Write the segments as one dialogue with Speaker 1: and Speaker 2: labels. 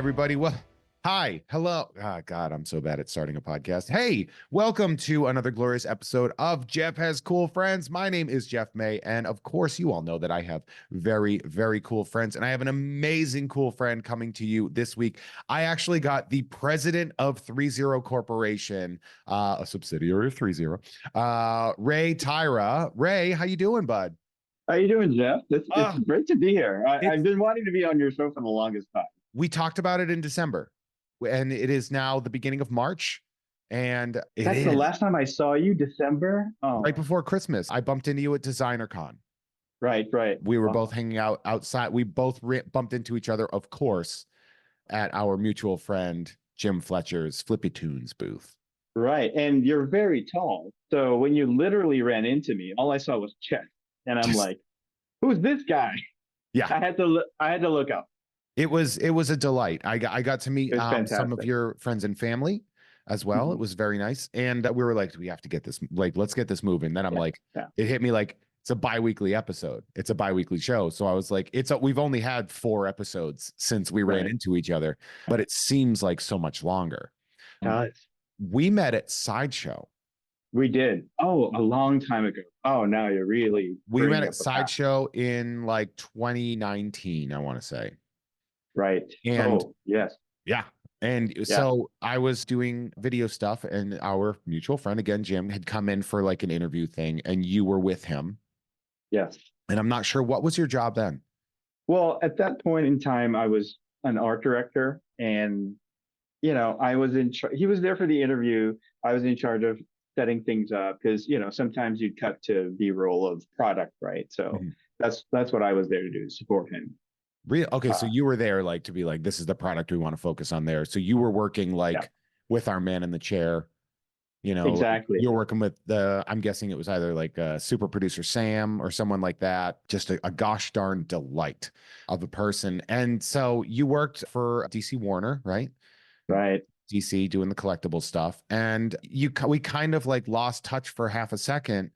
Speaker 1: everybody. Well, hi, hello. God, I'm so bad at starting a podcast. Hey, welcome to another glorious episode of Jeff Has Cool Friends. My name is Jeff May, and of course, you all know that I have very, very cool friends, and I have an amazing cool friend coming to you this week. I actually got the president of threezero Corporation, a subsidiary of threezero, Ray Taira. Ray, how you doing, bud?
Speaker 2: How you doing, Jeff? It's
Speaker 1: Uh,
Speaker 2: great to be here. I've
Speaker 1: it's
Speaker 2: been wanting to be on your show for the longest time.
Speaker 1: We talked about it in December, and it is now the beginning of March, and it
Speaker 2: That's the
Speaker 1: is
Speaker 2: last time I saw you, December.
Speaker 1: right
Speaker 2: Oh,
Speaker 1: before Christmas. I bumped into you at Designer Con.
Speaker 2: right, right.
Speaker 1: We were both
Speaker 2: Oh,
Speaker 1: hanging out outside. We both bumped into each other, of course, at our mutual friend Jim Fletcher's Flippy Tunes booth.
Speaker 2: right. And you're very tall. So when you literally ran into me, all I saw was chest. And I'm
Speaker 1: Just
Speaker 2: like, who's this guy?
Speaker 1: yeah,
Speaker 2: I had to look up.
Speaker 1: it was a delight. I got to meet
Speaker 2: It was
Speaker 1: some of
Speaker 2: fantastic.
Speaker 1: your friends and family as well. It
Speaker 2: Mhm.
Speaker 1: was very nice, and we were like, we have to get this, like, let's get this moving. Then I'm
Speaker 2: Yeah,
Speaker 1: like,
Speaker 2: yeah,
Speaker 1: it hit me like it's a bi-weekly episode. It's a bi-weekly show, so I was like, we've only had 4 episodes since we ran
Speaker 2: right.
Speaker 1: into each other, but it seems like so much longer.
Speaker 2: Guys,
Speaker 1: We met at Sideshow.
Speaker 2: we did. Oh, a long time ago. Oh, now you're really
Speaker 1: We met
Speaker 2: bringing
Speaker 1: at
Speaker 2: up the past.
Speaker 1: Sideshow in like 2019, I want to say.
Speaker 2: Right.
Speaker 1: And
Speaker 2: Oh, yes.
Speaker 1: yeah. And
Speaker 2: Yeah.
Speaker 1: so I was doing video stuff, and our mutual friend, again, Jim, had come in for like an interview thing, and you were with him.
Speaker 2: Yes.
Speaker 1: And I'm not sure, what was your job then?
Speaker 2: Well, at that point in time, I was an art director, and I was in charge. He was there for the interview. I was in charge of setting things up because sometimes you'd cut to B-roll of product, right? So
Speaker 1: Mhm.
Speaker 2: that's what I was there to do, support him.
Speaker 1: Real okay, so
Speaker 2: Uh,
Speaker 1: you were there like to be like, this is the product we want to focus on there. So you were working
Speaker 2: yeah,
Speaker 1: like with our man in the chair, like
Speaker 2: exactly.
Speaker 1: you're working with I'm guessing it was either like super producer Sam or someone like that. Just a gosh darn delight of a person. And so you worked for DC Warner, right?
Speaker 2: Right.
Speaker 1: DC doing the collectible stuff. And we kind of like lost touch for half a second.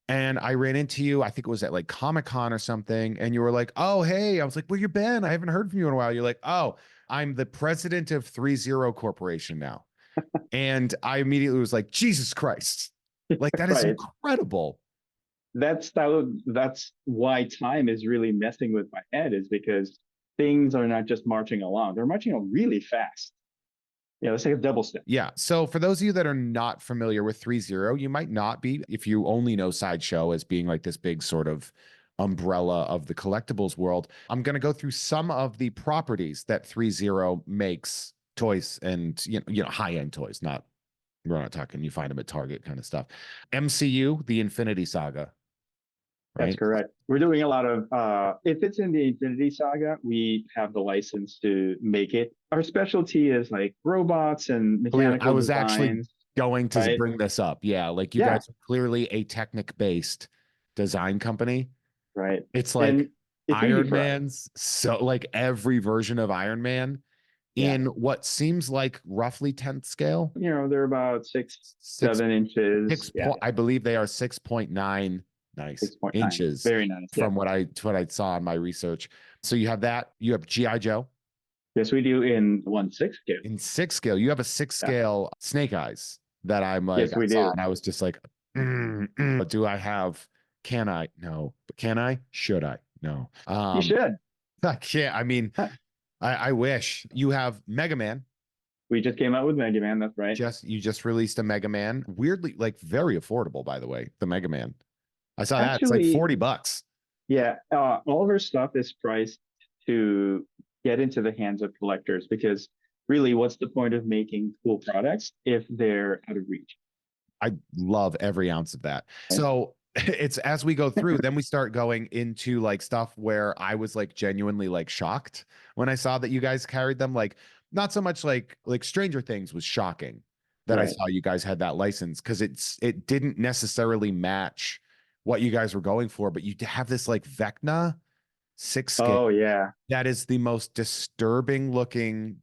Speaker 1: And I ran into you, I think it was at like Comic-Con or something. And you were like, oh, hey. I was like, where you been? I haven't heard from you in a while. You're like, oh, I'm the president of threezero Corporation now. And I immediately was like, Jesus Christ. Like, that is
Speaker 2: Right.
Speaker 1: incredible.
Speaker 2: That's why time is really messing with my head, is because things are not just marching along; they're marching along really fast. It's like a double step.
Speaker 1: Yeah. So for those of you that are not familiar with threezero, you might not be if you only know Sideshow as being like this big sort of umbrella of the collectibles world. I'm going to go through some of the properties that threezero makes toys, and high-end toys, not we're not talking you find them at Target kind of stuff. MCU, the Infinity Saga,
Speaker 2: That's
Speaker 1: right?
Speaker 2: correct. We're doing a lot of if it's in the Infinity Saga, we have the license to make it. Our specialty is like robots and
Speaker 1: I
Speaker 2: mechanical
Speaker 1: was actually
Speaker 2: designs,
Speaker 1: going to
Speaker 2: right?
Speaker 1: bring this up. Yeah, like you
Speaker 2: Yeah,
Speaker 1: guys are clearly a Technic-based design company.
Speaker 2: right.
Speaker 1: It's
Speaker 2: And
Speaker 1: like
Speaker 2: it's easy
Speaker 1: Iron
Speaker 2: for us.
Speaker 1: Man's, so like every version of Iron Man
Speaker 2: Yeah.
Speaker 1: in what seems like roughly 10th scale.
Speaker 2: They're about six,
Speaker 1: Six
Speaker 2: 7 inches. Yeah,
Speaker 1: I believe they are 6.9 nice
Speaker 2: 6.9.
Speaker 1: inches
Speaker 2: Very nice. Yeah.
Speaker 1: from what I saw in my research. So you have that, you have GI Joe
Speaker 2: Yes, we do in 1/6 scale.
Speaker 1: in 6 scale. You have a 6
Speaker 2: Yeah.
Speaker 1: scale Snake Eyes that I'm like
Speaker 2: Yes,
Speaker 1: I
Speaker 2: we
Speaker 1: saw
Speaker 2: do.
Speaker 1: and I was just like, do I have, can I? No. But can I? Should I? No.
Speaker 2: You should.
Speaker 1: I can't. I mean, I wish. You have Mega Man.
Speaker 2: We just came out with Mega Man. That's right.
Speaker 1: You just released a Mega Man. Weirdly, like very affordable, by the way, the Mega Man. I saw that. It's like
Speaker 2: Actually,
Speaker 1: $40.
Speaker 2: yeah, all of our stuff is priced to get into the hands of collectors because really, what's the point of making cool products if they're out of reach?
Speaker 1: I love every ounce of that.
Speaker 2: Right?
Speaker 1: So it's as we go through, then we start going into like stuff where I was like genuinely like shocked when I saw that you guys carried them. Like not so much like Stranger Things was shocking that I
Speaker 2: Right.
Speaker 1: saw you guys had that license because it didn't necessarily match what you guys were going for, but you have this like Vecna 6 scale
Speaker 2: Oh yeah.
Speaker 1: that is the most disturbing looking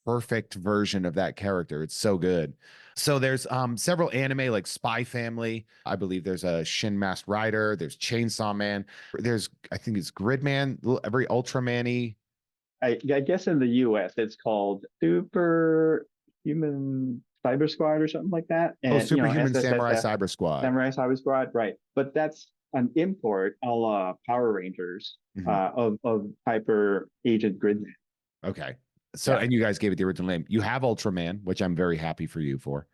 Speaker 1: perfect version of that character. It's so good. So there's several anime like Spy Family. I believe there's a Shin Masked Rider, there's Chainsaw Man, there's I think it's Gridman, very Ultraman-y
Speaker 2: I guess in the US it's called Super Human Cyber Squad or something like that.
Speaker 1: Oh,
Speaker 2: And
Speaker 1: Superhuman Samurai
Speaker 2: SSSF,
Speaker 1: Cyber Squad.
Speaker 2: Samurai Cyber Squad, right. But that's an import a la Power Rangers
Speaker 1: Mhm.
Speaker 2: of Hyper Agent Gridman.
Speaker 1: Okay. So,
Speaker 2: Yeah.
Speaker 1: and you guys gave it the original name. You have Ultraman, which I'm very happy for you for.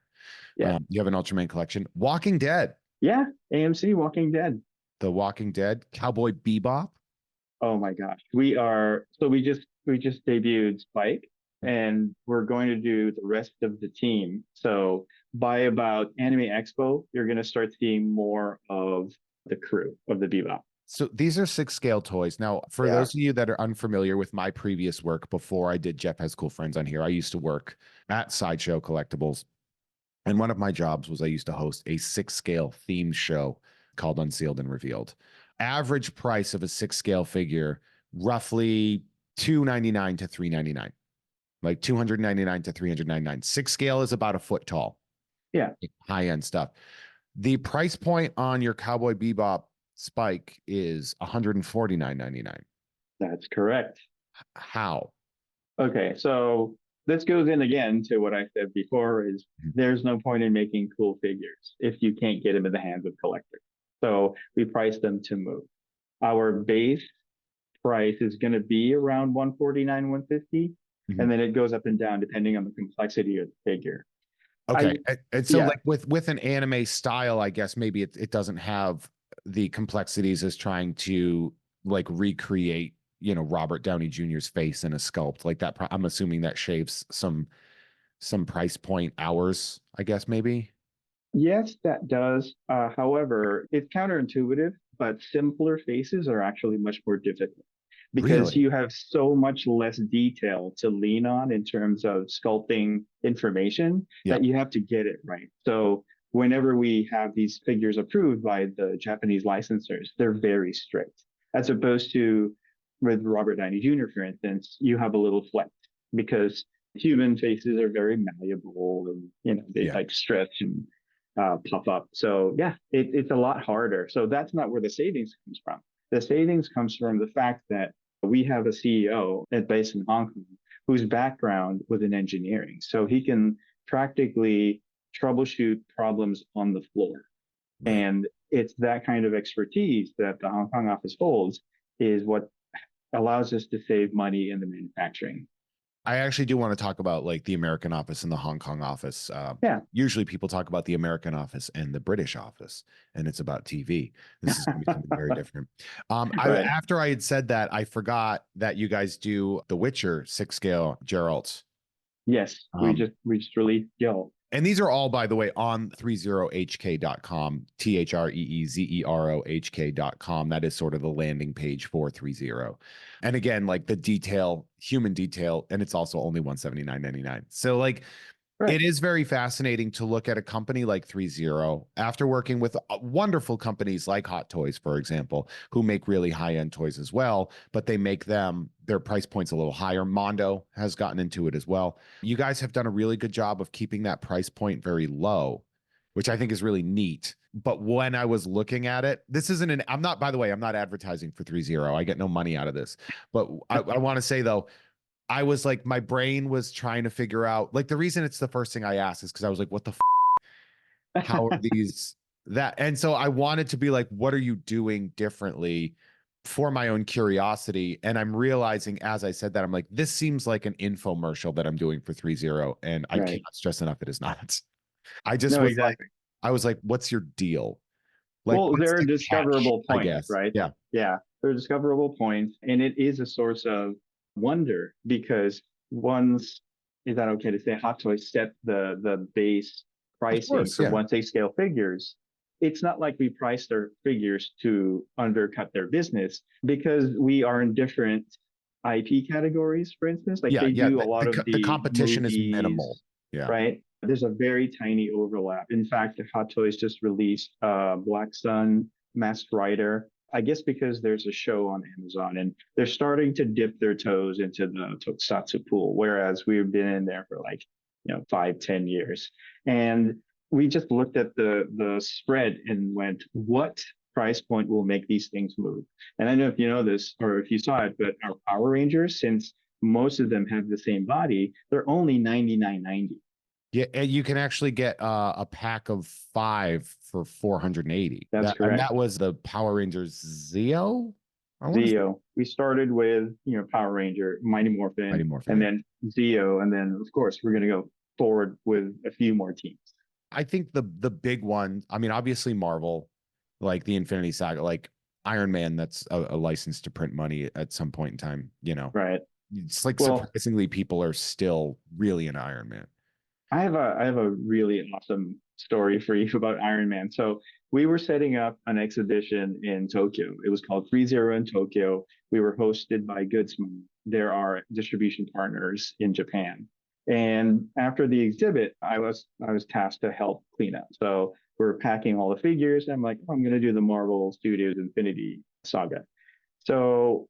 Speaker 2: Yeah.
Speaker 1: You have an Ultraman collection. Walking Dead,
Speaker 2: Yeah. AMC Walking Dead.
Speaker 1: The Walking Dead, Cowboy Bebop.
Speaker 2: Oh my gosh. We just debuted Spike and we're going to do the rest of the team. So by about Anime Expo, you're going to start seeing more of the crew of the Bebop.
Speaker 1: So these are 6 scale toys. Now, for
Speaker 2: They are.
Speaker 1: those of you that are unfamiliar with my previous work before I did Jeff Has Cool Friends on here, I used to work at Sideshow Collectibles. And one of my jobs was I used to host a 6 scale themed show called Unsealed and Revealed. Average price of a 6 scale figure, roughly 299 to 399, like 299 to 399. 6 scale is about a foot tall,
Speaker 2: Yeah,
Speaker 1: high end stuff. The price point on your Cowboy Bebop Spike is 149.99.
Speaker 2: that's correct.
Speaker 1: How?
Speaker 2: Okay, so this goes in again to what I said before is there's no point in making cool figures if you can't get them in the hands of collectors. So we price them to move. Our base price is going to be around 149, 150,
Speaker 1: Mhm.
Speaker 2: and then it goes up and down depending on the complexity of the figure.
Speaker 1: Okay.
Speaker 2: I
Speaker 1: And so
Speaker 2: Yeah,
Speaker 1: like with an anime style, I guess maybe it doesn't have the complexities as trying to like recreate, Robert Downey Jr.'s face in a sculpt like that. I'm assuming that shaves some price point hours, I guess maybe.
Speaker 2: yes, that does. However, it's counterintuitive, but simpler faces are actually much more difficult because
Speaker 1: Really?
Speaker 2: you have so much less detail to lean on in terms of sculpting information
Speaker 1: Yeah.
Speaker 2: that you have to get it right. So whenever we have these figures approved by the Japanese licensors, they're very strict. As opposed to with Robert Downey Jr., for instance, you have a little flex because human faces are very malleable and they
Speaker 1: Yeah.
Speaker 2: like stretch and puff up. So yeah, it's a lot harder. So that's not where the savings comes from. The savings comes from the fact that we have a CEO based in Hong Kong whose background was in engineering. So he can practically troubleshoot problems on the floor.
Speaker 1: Right.
Speaker 2: And it's that kind of expertise that the Hong Kong office holds is what allows us to save money in the manufacturing.
Speaker 1: I actually do want to talk about like the American office and the Hong Kong office.
Speaker 2: Yeah.
Speaker 1: Usually people talk about the American office and the British office, and it's about TV. This is going to be something very different.
Speaker 2: Right.
Speaker 1: After I had said that, I forgot that you guys do The Witcher 6 scale Geralt.
Speaker 2: Yes.
Speaker 1: Um,
Speaker 2: We just released Gil.
Speaker 1: and these are all, by the way, on threezerohk.com, threezerohk.com. That is sort of the landing page for threezero. And again, like the detail, human detail, and it's also only 179.99. So like
Speaker 2: Right.
Speaker 1: it is very fascinating to look at a company like threezero after working with wonderful companies like Hot Toys, for example, who make really high-end toys as well, but they make their price points a little higher. Mondo has gotten into it as well. You guys have done a really good job of keeping that price point very low, which I think is really neat. But when I was looking at it, this isn't I'm not, by the way, I'm not advertising for threezero. I get no money out of this. But I want to say though, I was like, my brain was trying to figure out, like, the reason it's the first thing I asked is because I was like, what the how are these that? And so I wanted to be like, what are you doing differently for my own curiosity? And I'm realizing as I said that, I'm like, this seems like an infomercial that I'm doing for threezero. And I
Speaker 2: Right.
Speaker 1: cannot stress enough, it is not. I just
Speaker 2: No,
Speaker 1: was like,
Speaker 2: exactly.
Speaker 1: I was like, what's your deal? Like,
Speaker 2: Well,
Speaker 1: what's
Speaker 2: there are
Speaker 1: the catch?
Speaker 2: discoverable
Speaker 1: I
Speaker 2: points,
Speaker 1: guess.
Speaker 2: right?
Speaker 1: Yeah.
Speaker 2: Yeah, there are discoverable points, and it is a source of wonder because once, is that okay to say, Hot Toys set the base
Speaker 1: Of
Speaker 2: pricing
Speaker 1: course.
Speaker 2: for
Speaker 1: Yeah.
Speaker 2: 1/6 scale figures. It's not like we priced our figures to undercut their business because we are in different IP categories, for instance. Like
Speaker 1: Yeah.
Speaker 2: they
Speaker 1: Yeah.
Speaker 2: do a
Speaker 1: The,
Speaker 2: lot
Speaker 1: the,
Speaker 2: of
Speaker 1: the
Speaker 2: the
Speaker 1: competition is minimal.
Speaker 2: movies,
Speaker 1: Yeah.
Speaker 2: right? There's a very tiny overlap. In fact, Hot Toys just released Black Sun Masked Rider. I guess because there's a show on Amazon and they're starting to dip their toes into the tokusatsu pool, whereas we've been in there for like 5, 10 years. And we just looked at the spread and went, what price point will make these things move? And I don't know if you know this or if you saw it, but our Power Rangers, since most of them have the same body. They're only 99.90.
Speaker 1: Yeah, and you can actually get a pack of 5 for 480.
Speaker 2: That's
Speaker 1: And
Speaker 2: correct.
Speaker 1: that was the Power Rangers Zeo. I want to say
Speaker 2: Zeo. We started with, Power Ranger, Mighty Morphin,
Speaker 1: Mighty Morphin.
Speaker 2: and
Speaker 1: Yeah.
Speaker 2: then Zeo, and then of course we're gonna go forward with a few more teams.
Speaker 1: I think the big one, I mean, obviously Marvel, like the Infinity Saga, like Iron Man, that's a license to print money at some point in time, you know.
Speaker 2: Right.
Speaker 1: It's like
Speaker 2: Well,
Speaker 1: surprisingly people are still really into Iron Man.
Speaker 2: I have a really awesome story for you about Iron Man. So we were setting up an exhibition in Tokyo. It was called threezero in Tokyo. We were hosted by Goodsman. There are distribution partners in Japan. And after the exhibit, I was tasked to help clean up. So we're packing all the figures. And I'm like, oh, I'm going to do the Marvel Studios Infinity Saga. So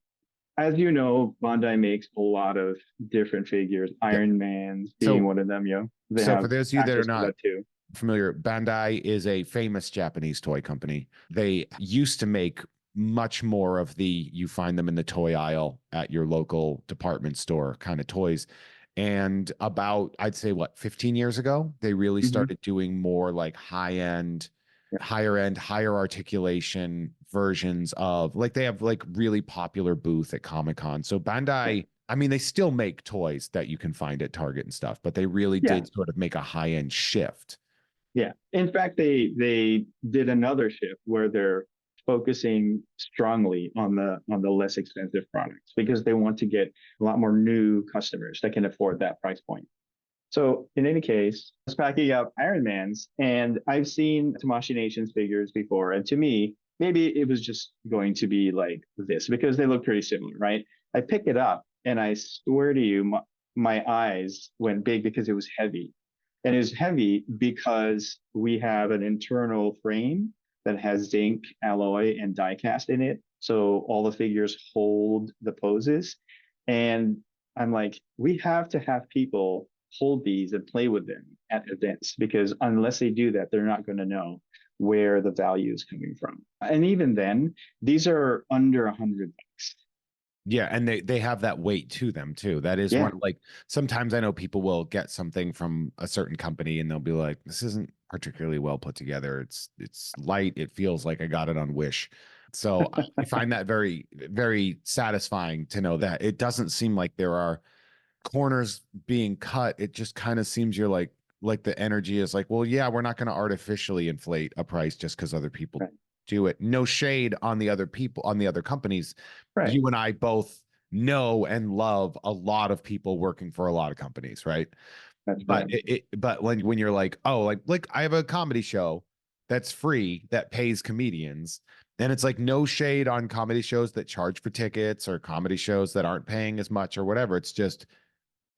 Speaker 2: as you know, Bandai makes a lot of different figures,
Speaker 1: Yep.
Speaker 2: Iron Man's being
Speaker 1: So
Speaker 2: one of them, they
Speaker 1: so for
Speaker 2: have
Speaker 1: those of you that are
Speaker 2: access to
Speaker 1: not
Speaker 2: that too.
Speaker 1: familiar, Bandai is a famous Japanese toy company. They used to make much more of the you find them in the toy aisle at your local department store kind of toys. And about, I'd say, what, 15 years ago, they really
Speaker 2: Hmm.
Speaker 1: started doing more like
Speaker 2: Yeah.
Speaker 1: higher end, higher articulation versions of like they have like really popular booth at Comic-Con. So
Speaker 2: Yeah.
Speaker 1: Bandai, I mean, they still make toys that you can find at Target and stuff, but they really
Speaker 2: Yeah.
Speaker 1: did sort of make a high end shift.
Speaker 2: Yeah. In fact, they did another shift where they're focusing strongly on the less expensive products because they want to get a lot more new customers that can afford that price point. So in any case, I was packing up Iron Man's, and I've seen Tamashii Nations figures before, and to me, maybe it was just going to be like this because they look pretty similar, right? I pick it up, and I swear to you, my eyes went big because it was heavy, and it was heavy because we have an internal frame that has zinc alloy and die cast in it, so all the figures hold the poses, and I'm like, we have to have people hold these and play with them at events because unless they do that, they're not going to know where the value is coming from. And even then, these are under 100 bucks.
Speaker 1: Yeah, and they have that weight to them too. That is
Speaker 2: Yeah,
Speaker 1: one, like sometimes I know people will get something from a certain company and they'll be like, this isn't particularly well put together. It's light. It feels like I got it on Wish. So I find that very, very satisfying to know that it doesn't seem like there are corners being cut. It just kind of seems you're like the energy is like, well, yeah, we're not going to artificially inflate a price just because other people
Speaker 2: right,
Speaker 1: do it. No shade on the other people, on the other companies.
Speaker 2: right.
Speaker 1: You and I both know and love a lot of people working for a lot of companies, right?
Speaker 2: That's
Speaker 1: But
Speaker 2: correct.
Speaker 1: but when you're like, oh, like I have a comedy show that's free that pays comedians. And it's like no shade on comedy shows that charge for tickets or comedy shows that aren't paying as much or whatever. It's just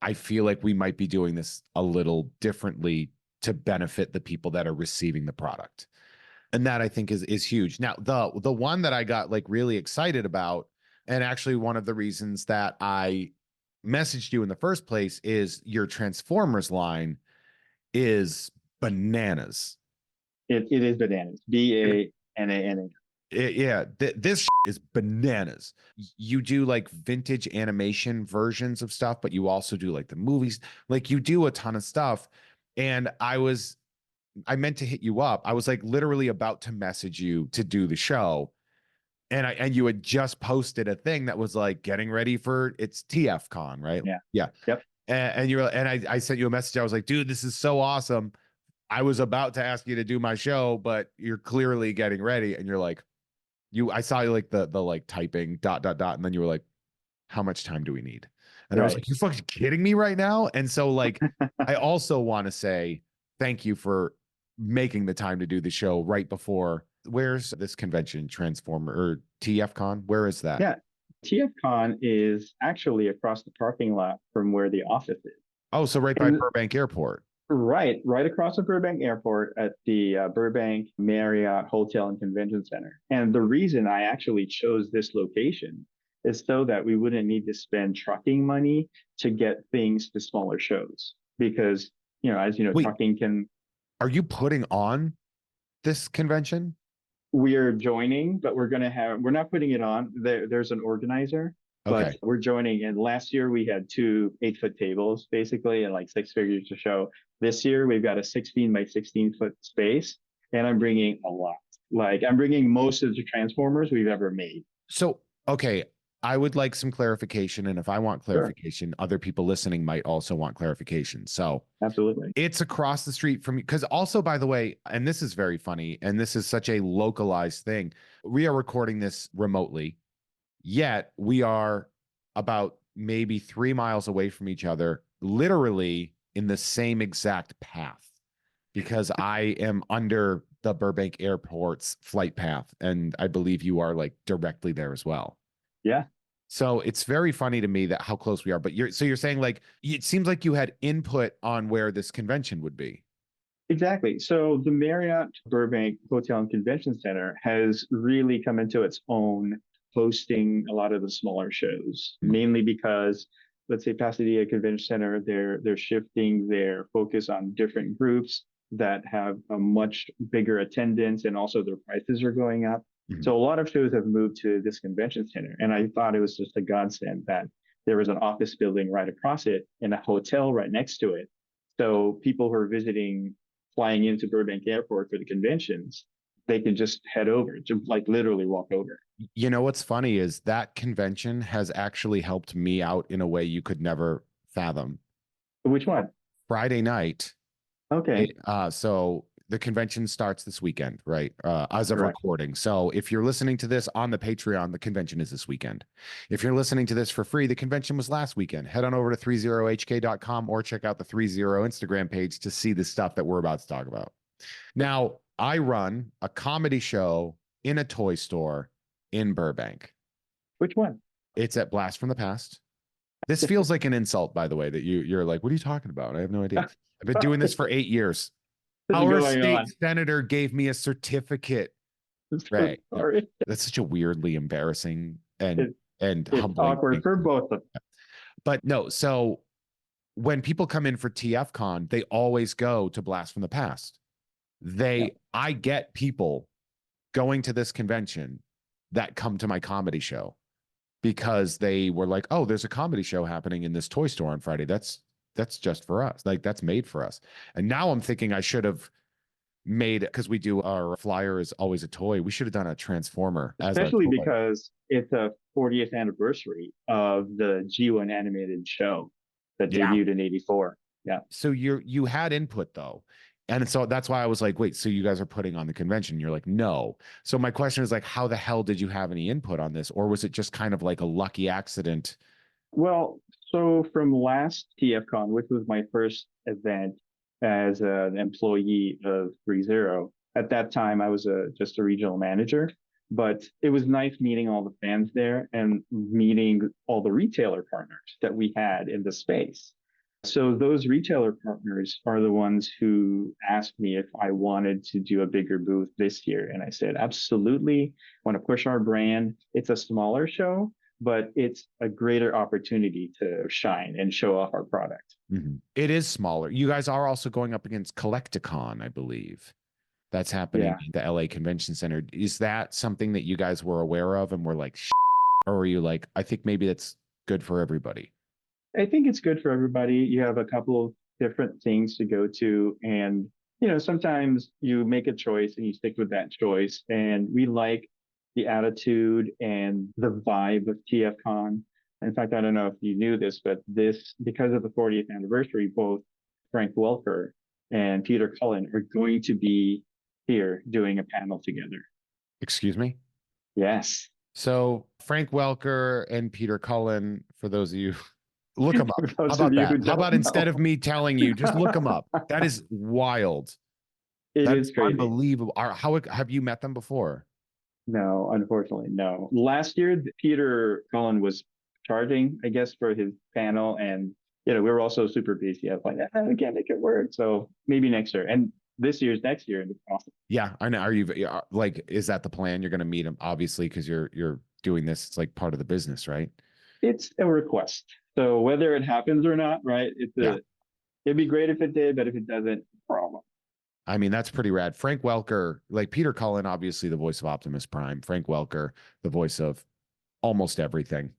Speaker 1: I feel like we might be doing this a little differently to benefit the people that are receiving the product. And that I think is huge. Now, the one that I got like really excited about, and actually one of the reasons that I messaged you in the first place is your Transformers line is bananas.
Speaker 2: It is bananas. Bananas.
Speaker 1: Yeah, this is bananas. You do like vintage animation versions of stuff, but you also do like the movies. Like you do a ton of stuff. And I meant to hit you up. I was like literally about to message you to do the show. And you had just posted a thing that was like getting ready for it's TF Con, right?
Speaker 2: Yeah.
Speaker 1: Yeah.
Speaker 2: Yep.
Speaker 1: And you're and I sent you a message. I was like, dude, this is so awesome. I was about to ask you to do my show, but you're clearly getting ready. And you're like, I saw you like the like typing dot dot dot, and then you were like, how much time do we need? And I was
Speaker 2: Right.
Speaker 1: like, you fucking kidding me right now? And so like I also want to say thank you for making the time to do the show right before. Where's this convention, Transformer or TF Con? Where is that?
Speaker 2: Yeah. TFCon is actually across the parking lot from where the office is.
Speaker 1: Oh, so right by
Speaker 2: And
Speaker 1: Burbank Airport.
Speaker 2: right across the Burbank Airport at the Burbank Marriott Hotel and Convention Center. And the reason I actually chose this location is so that we wouldn't need to spend trucking money to get things to smaller shows. Because, as you know,
Speaker 1: Wait,
Speaker 2: trucking can,
Speaker 1: are you putting on this convention?
Speaker 2: we're joining, but we're not putting it on. There's an organizer. but
Speaker 1: Okay.
Speaker 2: we're joining. And last year we had two 8 foot tables basically and like six figures to show. This year we've got a 16 by 16 foot space, and I'm bringing a lot. Like I'm bringing most of the transformers we've ever made.
Speaker 1: So, okay, I would like some clarification. And if I want
Speaker 2: Sure,
Speaker 1: clarification, other people listening might also want clarification. So
Speaker 2: absolutely.
Speaker 1: it's across the street from me. Because also, by the way, and this is very funny, and this is such a localized thing. We are recording this remotely, yet we are about maybe 3 miles away from each other, literally in the same exact path, because I am under the Burbank Airport's flight path, and I believe you are like directly there as well.
Speaker 2: Yeah.
Speaker 1: So it's very funny to me that how close we are. But you're saying like it seems like you had input on where this convention would be.
Speaker 2: Exactly. So the Marriott Burbank Hotel and Convention Center has really come into its own hosting a lot of the smaller shows, mainly because let's say Pasadena Convention Center, they're shifting their focus on different groups that have a much bigger attendance, and also their prices are going up.
Speaker 1: Mhm.
Speaker 2: So a lot of shows have moved to this convention center. And I thought it was just a godsend that there was an office building right across it and a hotel right next to it. So people who are visiting, flying into Burbank Airport for the conventions, they can just head over, to like literally walk over.
Speaker 1: You know what's funny is that convention has actually helped me out in a way you could never fathom.
Speaker 2: Which one?
Speaker 1: Friday night,
Speaker 2: Okay,
Speaker 1: so the convention starts this weekend, right? As of
Speaker 2: correct.
Speaker 1: recording. So if you're listening to this on the Patreon, the convention is this weekend. If you're listening to this for free, the convention was last weekend. Head on over to threezerohk.com or check out the threezero Instagram page to see the stuff that we're about to talk about. Now, I run a comedy show in a toy store in Burbank.
Speaker 2: Which one?
Speaker 1: It's at Blast from the Past. This feels like an insult, by the way, that you're like, what are you talking about? I have no idea. I've been doing this for 8 years.
Speaker 2: What's
Speaker 1: Our
Speaker 2: going
Speaker 1: state
Speaker 2: on?
Speaker 1: senator gave me a certificate.
Speaker 2: I'm so
Speaker 1: Right. No,
Speaker 2: sorry.
Speaker 1: that's such a weirdly embarrassing and
Speaker 2: It,
Speaker 1: and
Speaker 2: it's
Speaker 1: humbling
Speaker 2: awkward
Speaker 1: thing.
Speaker 2: for both of them.
Speaker 1: But no, so when people come in for TF Con, they always go to Blast from the Past.
Speaker 2: Yeah.
Speaker 1: I get people going to this convention that come to my comedy show because they were like, "Oh, there's a comedy show happening in this toy store on Friday. That's just for us. Like that's made for us." And now I'm thinking I should have made, because we do our flyer is always a toy. We should have done a transformer as a
Speaker 2: Especially
Speaker 1: toy.
Speaker 2: because it's a 40th anniversary of the G1 animated show that
Speaker 1: Yeah.
Speaker 2: debuted in '84. Yeah.
Speaker 1: So you had input though. And so that's why I was like, wait, so you guys are putting on the convention? You're like, no. So my question is like, how the hell did you have any input on this? Or was it just kind of like a lucky accident?
Speaker 2: Well, so from last TFCon, which was my first event as an employee of threezero, at that time I was just a regional manager, but it was nice meeting all the fans there and meeting all the retailer partners that we had in the space. So those retailer partners are the ones who asked me if I wanted to do a bigger booth this year. And I said, absolutely. I want to push our brand. It's a smaller show, but it's a greater opportunity to shine and show off our product.
Speaker 1: Mhm. It is smaller. You guys are also going up against Collecticon, I believe. That's happening
Speaker 2: Yeah.
Speaker 1: at the LA Convention Center. Is that something that you guys were aware of and were like, or were you like, I think maybe that's good for everybody?
Speaker 2: I think it's good for everybody. You have a couple of different things to go to, and sometimes you make a choice and you stick with that choice. And we like the attitude and the vibe of TFCon. In fact, I don't know if you knew this, but this, because of the 40th anniversary, both Frank Welker and Peter Cullen are going to be here doing a panel together.
Speaker 1: Excuse me?
Speaker 2: Yes.
Speaker 1: So Frank Welker and Peter Cullen, for those of you, look them
Speaker 2: For
Speaker 1: up. How
Speaker 2: those of
Speaker 1: about
Speaker 2: you who
Speaker 1: that? How about
Speaker 2: don't
Speaker 1: instead
Speaker 2: know,
Speaker 1: of me telling you, just look them up? That is wild.
Speaker 2: it
Speaker 1: That's
Speaker 2: is crazy.
Speaker 1: unbelievable. How have you met them before?
Speaker 2: No, unfortunately, no. Last year, Peter Cullen was charging, I guess, for his panel, and we were also super busy. I was like, we can't make it work. So maybe next year, and this year's next year, and it's awesome.
Speaker 1: Yeah, I know. Are you like, is that the plan? You're going to meet them, obviously, because you're doing this. It's like part of the business, right?
Speaker 2: It's a request. So whether it happens or not, right?
Speaker 1: Yeah.
Speaker 2: It'd be great if it did, but if it doesn't, problem.
Speaker 1: I mean, that's pretty rad. Frank Welker, like Peter Cullen, obviously the voice of Optimus Prime. Frank Welker, the voice of almost everything.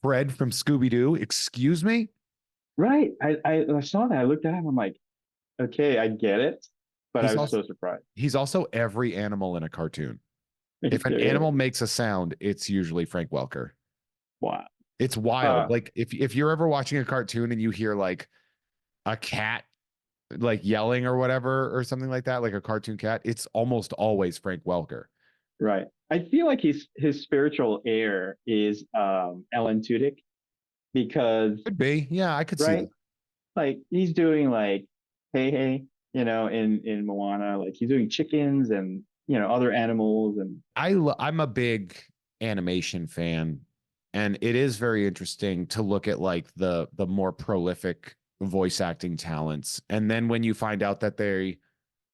Speaker 1: Fred from Scooby-Doo. Excuse me?
Speaker 2: Right. I saw that. I looked at him. I'm like, okay, I get it, but I
Speaker 1: He's
Speaker 2: was
Speaker 1: also
Speaker 2: so surprised.
Speaker 1: he's also every animal in a cartoon. If an
Speaker 2: There,
Speaker 1: animal makes a sound, it's usually Frank Welker.
Speaker 2: wow.
Speaker 1: It's wild.
Speaker 2: Uh,
Speaker 1: Like if you're ever watching a cartoon and you hear like a cat like yelling or whatever or something like that, like a cartoon cat, it's almost always Frank Welker.
Speaker 2: right. I feel like his spiritual heir is Alan Tudyk because
Speaker 1: Could be. Yeah, I could see
Speaker 2: right,
Speaker 1: that.
Speaker 2: like he's doing like hey hey, in Moana, like he's doing chickens and other animals and
Speaker 1: I'm a big animation fan, and it is very interesting to look at like the more prolific voice acting talents. And then when you find out that they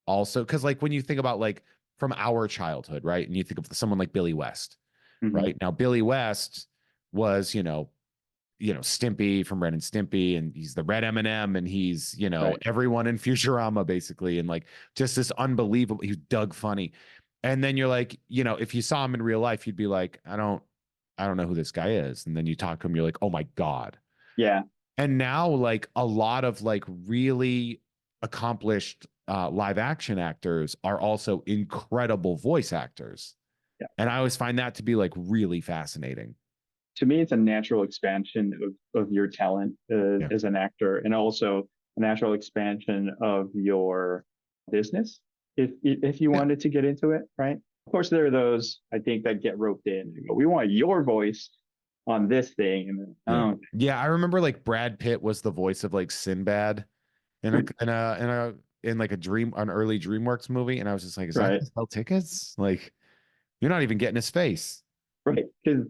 Speaker 1: also, because like when you think about like from our childhood, right? And you think of someone like Billy West,
Speaker 2: mhm,
Speaker 1: right? Now Billy West was, Stimpy from Ren and Stimpy, and he's the red M&M, and he's,
Speaker 2: right.
Speaker 1: everyone in Futurama basically, and like just this unbelievable, he's Doug Funny. And then you're like, if you saw him in real life, you'd be like, I don't know who this guy is. And then you talk to him, you're like, oh my God.
Speaker 2: Yeah,
Speaker 1: And now like a lot of like really accomplished live action actors are also incredible voice actors.
Speaker 2: yeah.
Speaker 1: And I always find that to be like really fascinating.
Speaker 2: To me, it's a natural expansion of your talent
Speaker 1: Yeah.
Speaker 2: as an actor, and also a natural expansion of your business if you
Speaker 1: Yeah.
Speaker 2: wanted to get into it, right? Of course, there are those I think that get roped in and go, "We want your voice on this thing," and then,
Speaker 1: Yeah.
Speaker 2: oh,
Speaker 1: Yeah. I remember like Brad Pitt was the voice of like Sinbad in like an early DreamWorks movie. And I was just like, is that
Speaker 2: right,
Speaker 1: to sell tickets? Like, you're not even getting his face.
Speaker 2: right, because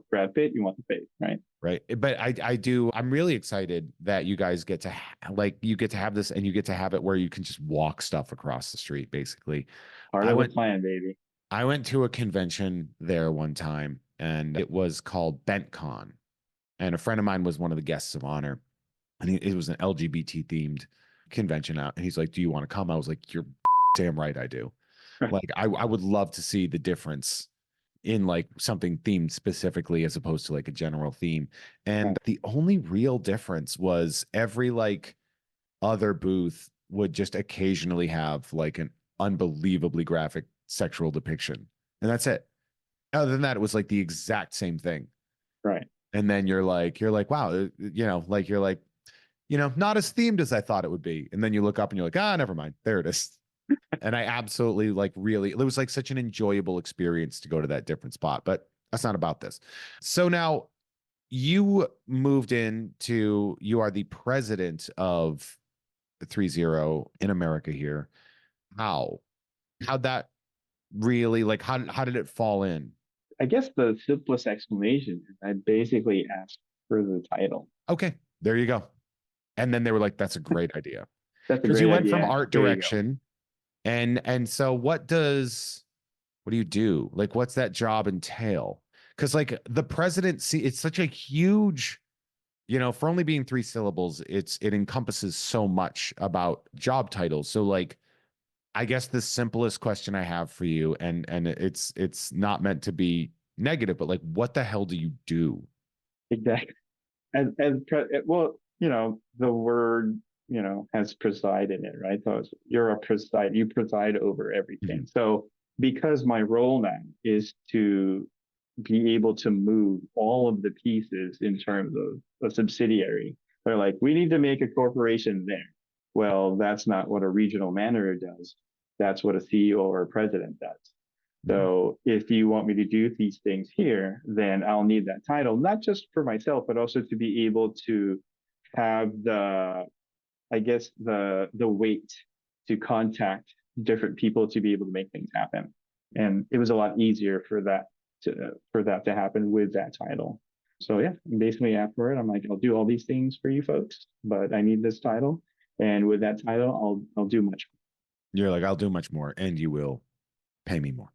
Speaker 2: Brad Pitt, you want the face, right?
Speaker 1: Right. But I'm really excited that you guys get to like, you get to have this and you get to have it where you can just walk stuff across the street, basically.
Speaker 2: Part
Speaker 1: I
Speaker 2: of the
Speaker 1: went,
Speaker 2: plan, baby.
Speaker 1: I went to a convention there one time and it was called BentCon. And a friend of mine was one of the guests of honor. And it was an LGBT themed convention out. And he's like, do you want to come? I was like, you're damn right I do.
Speaker 2: Right.
Speaker 1: Like, I would love to see the difference in like something themed specifically as opposed to like a general theme. And the only real difference was every like other booth would just occasionally have like an unbelievably graphic sexual depiction. And that's it. Other than that, it was like the exact same thing.
Speaker 2: Right.
Speaker 1: And then you're like, wow, like you're like, not as themed as I thought it would be. And then you look up and you're like, never mind. There it is. And I absolutely like really, it was like such an enjoyable experience to go to that different spot, but that's not about this. So now you moved into, you are the president of threezero in America here. How? How'd that really like, how did it fall in?
Speaker 2: I guess the simplest explanation is I basically asked for the title.
Speaker 1: Okay, there you go. And then they were like, that's a great idea.
Speaker 2: That's a
Speaker 1: Because you
Speaker 2: great
Speaker 1: went from
Speaker 2: idea.
Speaker 1: art
Speaker 2: Here you go.
Speaker 1: direction and so what do you do? Like, what's that job entail? Because like the presidency, it's such a huge, for only being three syllables, it encompasses so much about job titles. So like, I guess the simplest question I have for you, and it's not meant to be negative, but like, what the hell do you do?
Speaker 2: Exactly. Well, the word, has preside in it, right? So you're a preside, you preside over everything.
Speaker 1: Mhm.
Speaker 2: So because my role now is to be able to move all of the pieces in terms of a subsidiary, they're like, we need to make a corporation there. Well, that's not what a regional manager does. That's what a CEO or a president does.
Speaker 1: Mhm.
Speaker 2: So if you want me to do these things here, then I'll need that title, not just for myself, but also to be able to have I guess the weight to contact different people to be able to make things happen. And it was a lot easier for that to happen with that title. So yeah, basically after it, I'm like, I'll do all these things for you folks, but I need this title. And with that title, I'll do much.
Speaker 1: You're like, I'll do much more, and you will pay me more,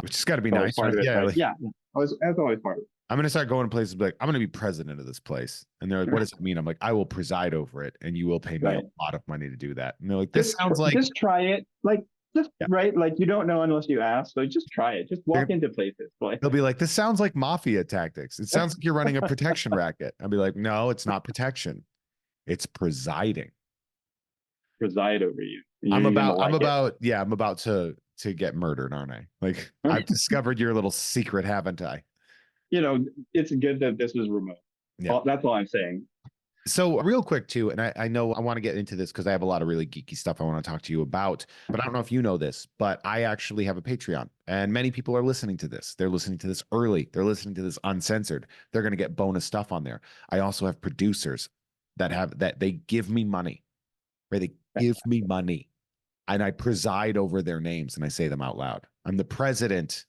Speaker 1: which has got to be
Speaker 2: Always
Speaker 1: nice,
Speaker 2: part
Speaker 1: right?
Speaker 2: of it,
Speaker 1: Yeah,
Speaker 2: right?
Speaker 1: like
Speaker 2: Yeah, that's always part of
Speaker 1: I'm gonna start going to places like I'm gonna be president of this place, and they're like, "What
Speaker 2: it.
Speaker 1: does it mean?" I'm like, "I will preside over it, and you will pay me a
Speaker 2: Right.
Speaker 1: lot of money to do that." And they're like, "This sounds like
Speaker 2: Just try it. Like Just
Speaker 1: Yeah.
Speaker 2: right, like you don't know unless you ask. So just try it. Just walk into places. Like
Speaker 1: They'll be like, this sounds like mafia tactics. It sounds like you're running a protection racket. I'll be like, no, it's not protection. It's presiding.
Speaker 2: preside over you. You're gonna like it.
Speaker 1: I'm about to get murdered, aren't I? Like, I've discovered your little secret, haven't I?
Speaker 2: It's good that this is remote.
Speaker 1: Yeah.
Speaker 2: That's all I'm saying.
Speaker 1: So real quick too, and I know I want to get into this because I have a lot of really geeky stuff I want to talk to you about, but I don't know if you know this, but I actually have a Patreon and many people are listening to this. They're listening to this early. They're listening to this uncensored. They're going to get bonus stuff on there. I also have producers that they give me money, right? They give me money and I preside over their names and I say them out loud. I'm the president.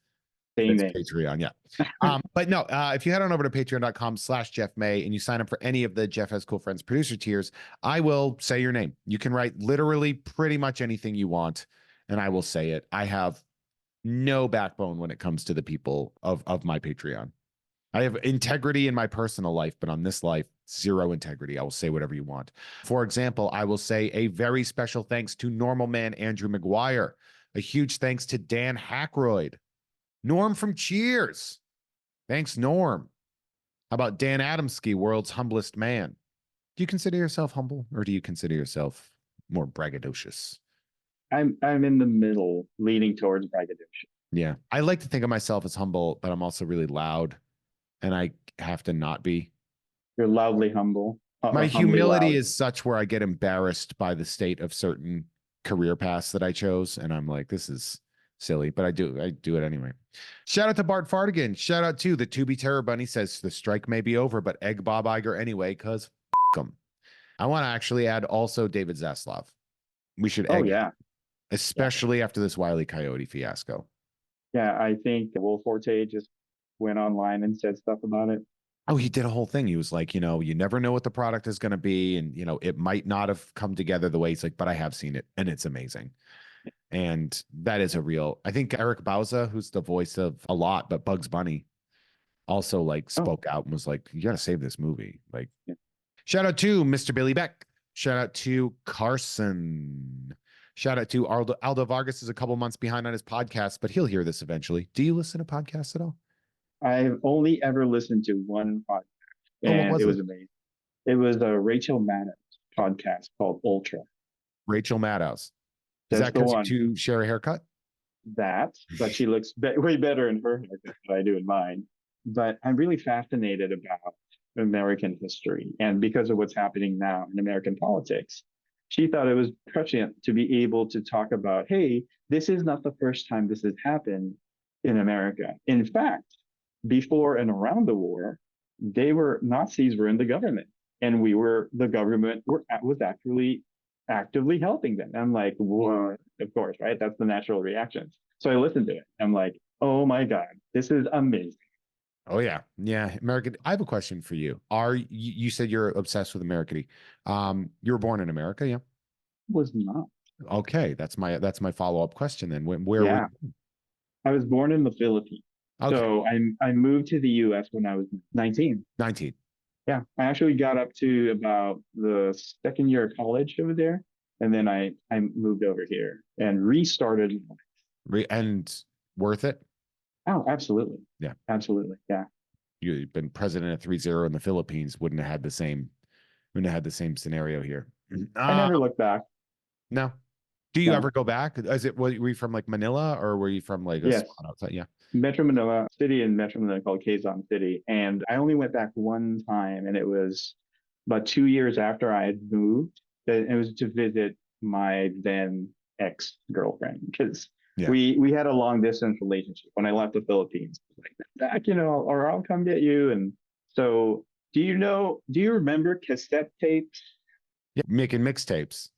Speaker 2: Saying
Speaker 1: It's
Speaker 2: names.
Speaker 1: Patreon, yeah. But no, if you head on over to patreon.com/Jeff May and you sign up for any of the Jeff Has Cool Friends producer tiers, I will say your name. You can write literally pretty much anything you want, and I will say it. I have no backbone when it comes to the people of my Patreon. I have integrity in my personal life, but on this life, zero integrity. I will say whatever you want. For example, I will say a very special thanks to Normal Man Andrew McGuire. A huge thanks to Dan Hackroyd. Norm from Cheers. Thanks, Norm. How about Dan Adamski, world's humblest man? Do you consider yourself humble or do you consider yourself more braggadocious?
Speaker 2: I'm in the middle, leaning towards braggadocio.
Speaker 1: Yeah. I like to think of myself as humble, but I'm also really loud and I have to not be.
Speaker 2: You're loudly humble,
Speaker 1: My
Speaker 2: or humbly
Speaker 1: humility
Speaker 2: loud.
Speaker 1: is such where I get embarrassed by the state of certain career paths that I chose. And I'm like, this is silly, but I do it anyway. Shout out to Bart Fardigan. Shout out to the Tubi Terror Bunny says the strike may be over, but egg Bob Iger anyway, because them. I want to actually add also David Zaslav. We should
Speaker 2: Oh
Speaker 1: egg him,
Speaker 2: yeah, yeah,
Speaker 1: especially after this Wile E. Coyote fiasco.
Speaker 2: yeah. I think Will Forte just went online and said stuff about it.
Speaker 1: Oh, he did a whole thing. He was like, you never know what the product is going to be. And, it might not have come together the way he's like, but I have seen it and it's amazing. And that is I think Eric Bauza, who's the voice of a lot, but Bugs Bunny also like
Speaker 2: Oh,
Speaker 1: spoke out and was like, you got to save this movie. Like,
Speaker 2: yeah.
Speaker 1: shout out to Mr. Billy Beck. Shout out to Carson. Shout out to Aldo Vargas is a couple months behind on his podcast, but he'll hear this eventually. Do you listen to podcasts at all?
Speaker 2: I've only ever listened to one podcast,
Speaker 1: Oh, what
Speaker 2: and
Speaker 1: was
Speaker 2: it
Speaker 1: it?
Speaker 2: was amazing. It was a Rachel Maddow podcast called Ultra.
Speaker 1: Rachel Maddow. Is
Speaker 2: That's
Speaker 1: that
Speaker 2: the
Speaker 1: because you
Speaker 2: one.
Speaker 1: two share a haircut?
Speaker 2: But she looks way better in her haircut than I do in mine. But I'm really fascinated about American history, and because of what's happening now in American politics, she thought it was prescient to be able to talk about, hey, this is not the first time this has happened in America. In fact, before and around the war, Nazis were in the government, and the government was actually actively helping them. I'm like, what? Of course, right? That's the natural reaction. So I listened to it. I'm like, oh my God, this is amazing.
Speaker 1: Oh yeah. Yeah. American. I have a question for you. You said you're obsessed with American. You were born in America, yeah?
Speaker 2: Was not.
Speaker 1: Okay. That's my follow-up question then. Where were
Speaker 2: Yeah.
Speaker 1: you?
Speaker 2: I was born in the Philippines.
Speaker 1: Okay.
Speaker 2: So I moved to the US when I was 19.
Speaker 1: 19.
Speaker 2: Yeah. I actually got up to about the second year of college over there. And then I moved over here and restarted.
Speaker 1: And worth it?
Speaker 2: Oh, absolutely.
Speaker 1: Yeah.
Speaker 2: Absolutely. Yeah.
Speaker 1: You've been president of threezero in the Philippines, wouldn't have had the same scenario here.
Speaker 2: I never looked back.
Speaker 1: No. Do you
Speaker 2: No.
Speaker 1: ever go back? Were you from like Manila or were you from like a
Speaker 2: Yes.
Speaker 1: spot outside? Yeah.
Speaker 2: Metro Manila, city in Metro Manila called Quezon City. And I only went back one time, and it was about 2 years after I had moved. It was to visit my then ex girlfriend, because
Speaker 1: Yeah.
Speaker 2: we had a long distance relationship when I left the Philippines. I was like, back, or I'll come get you. And so, do you remember cassette tapes?
Speaker 1: Yeah. Making mixtapes.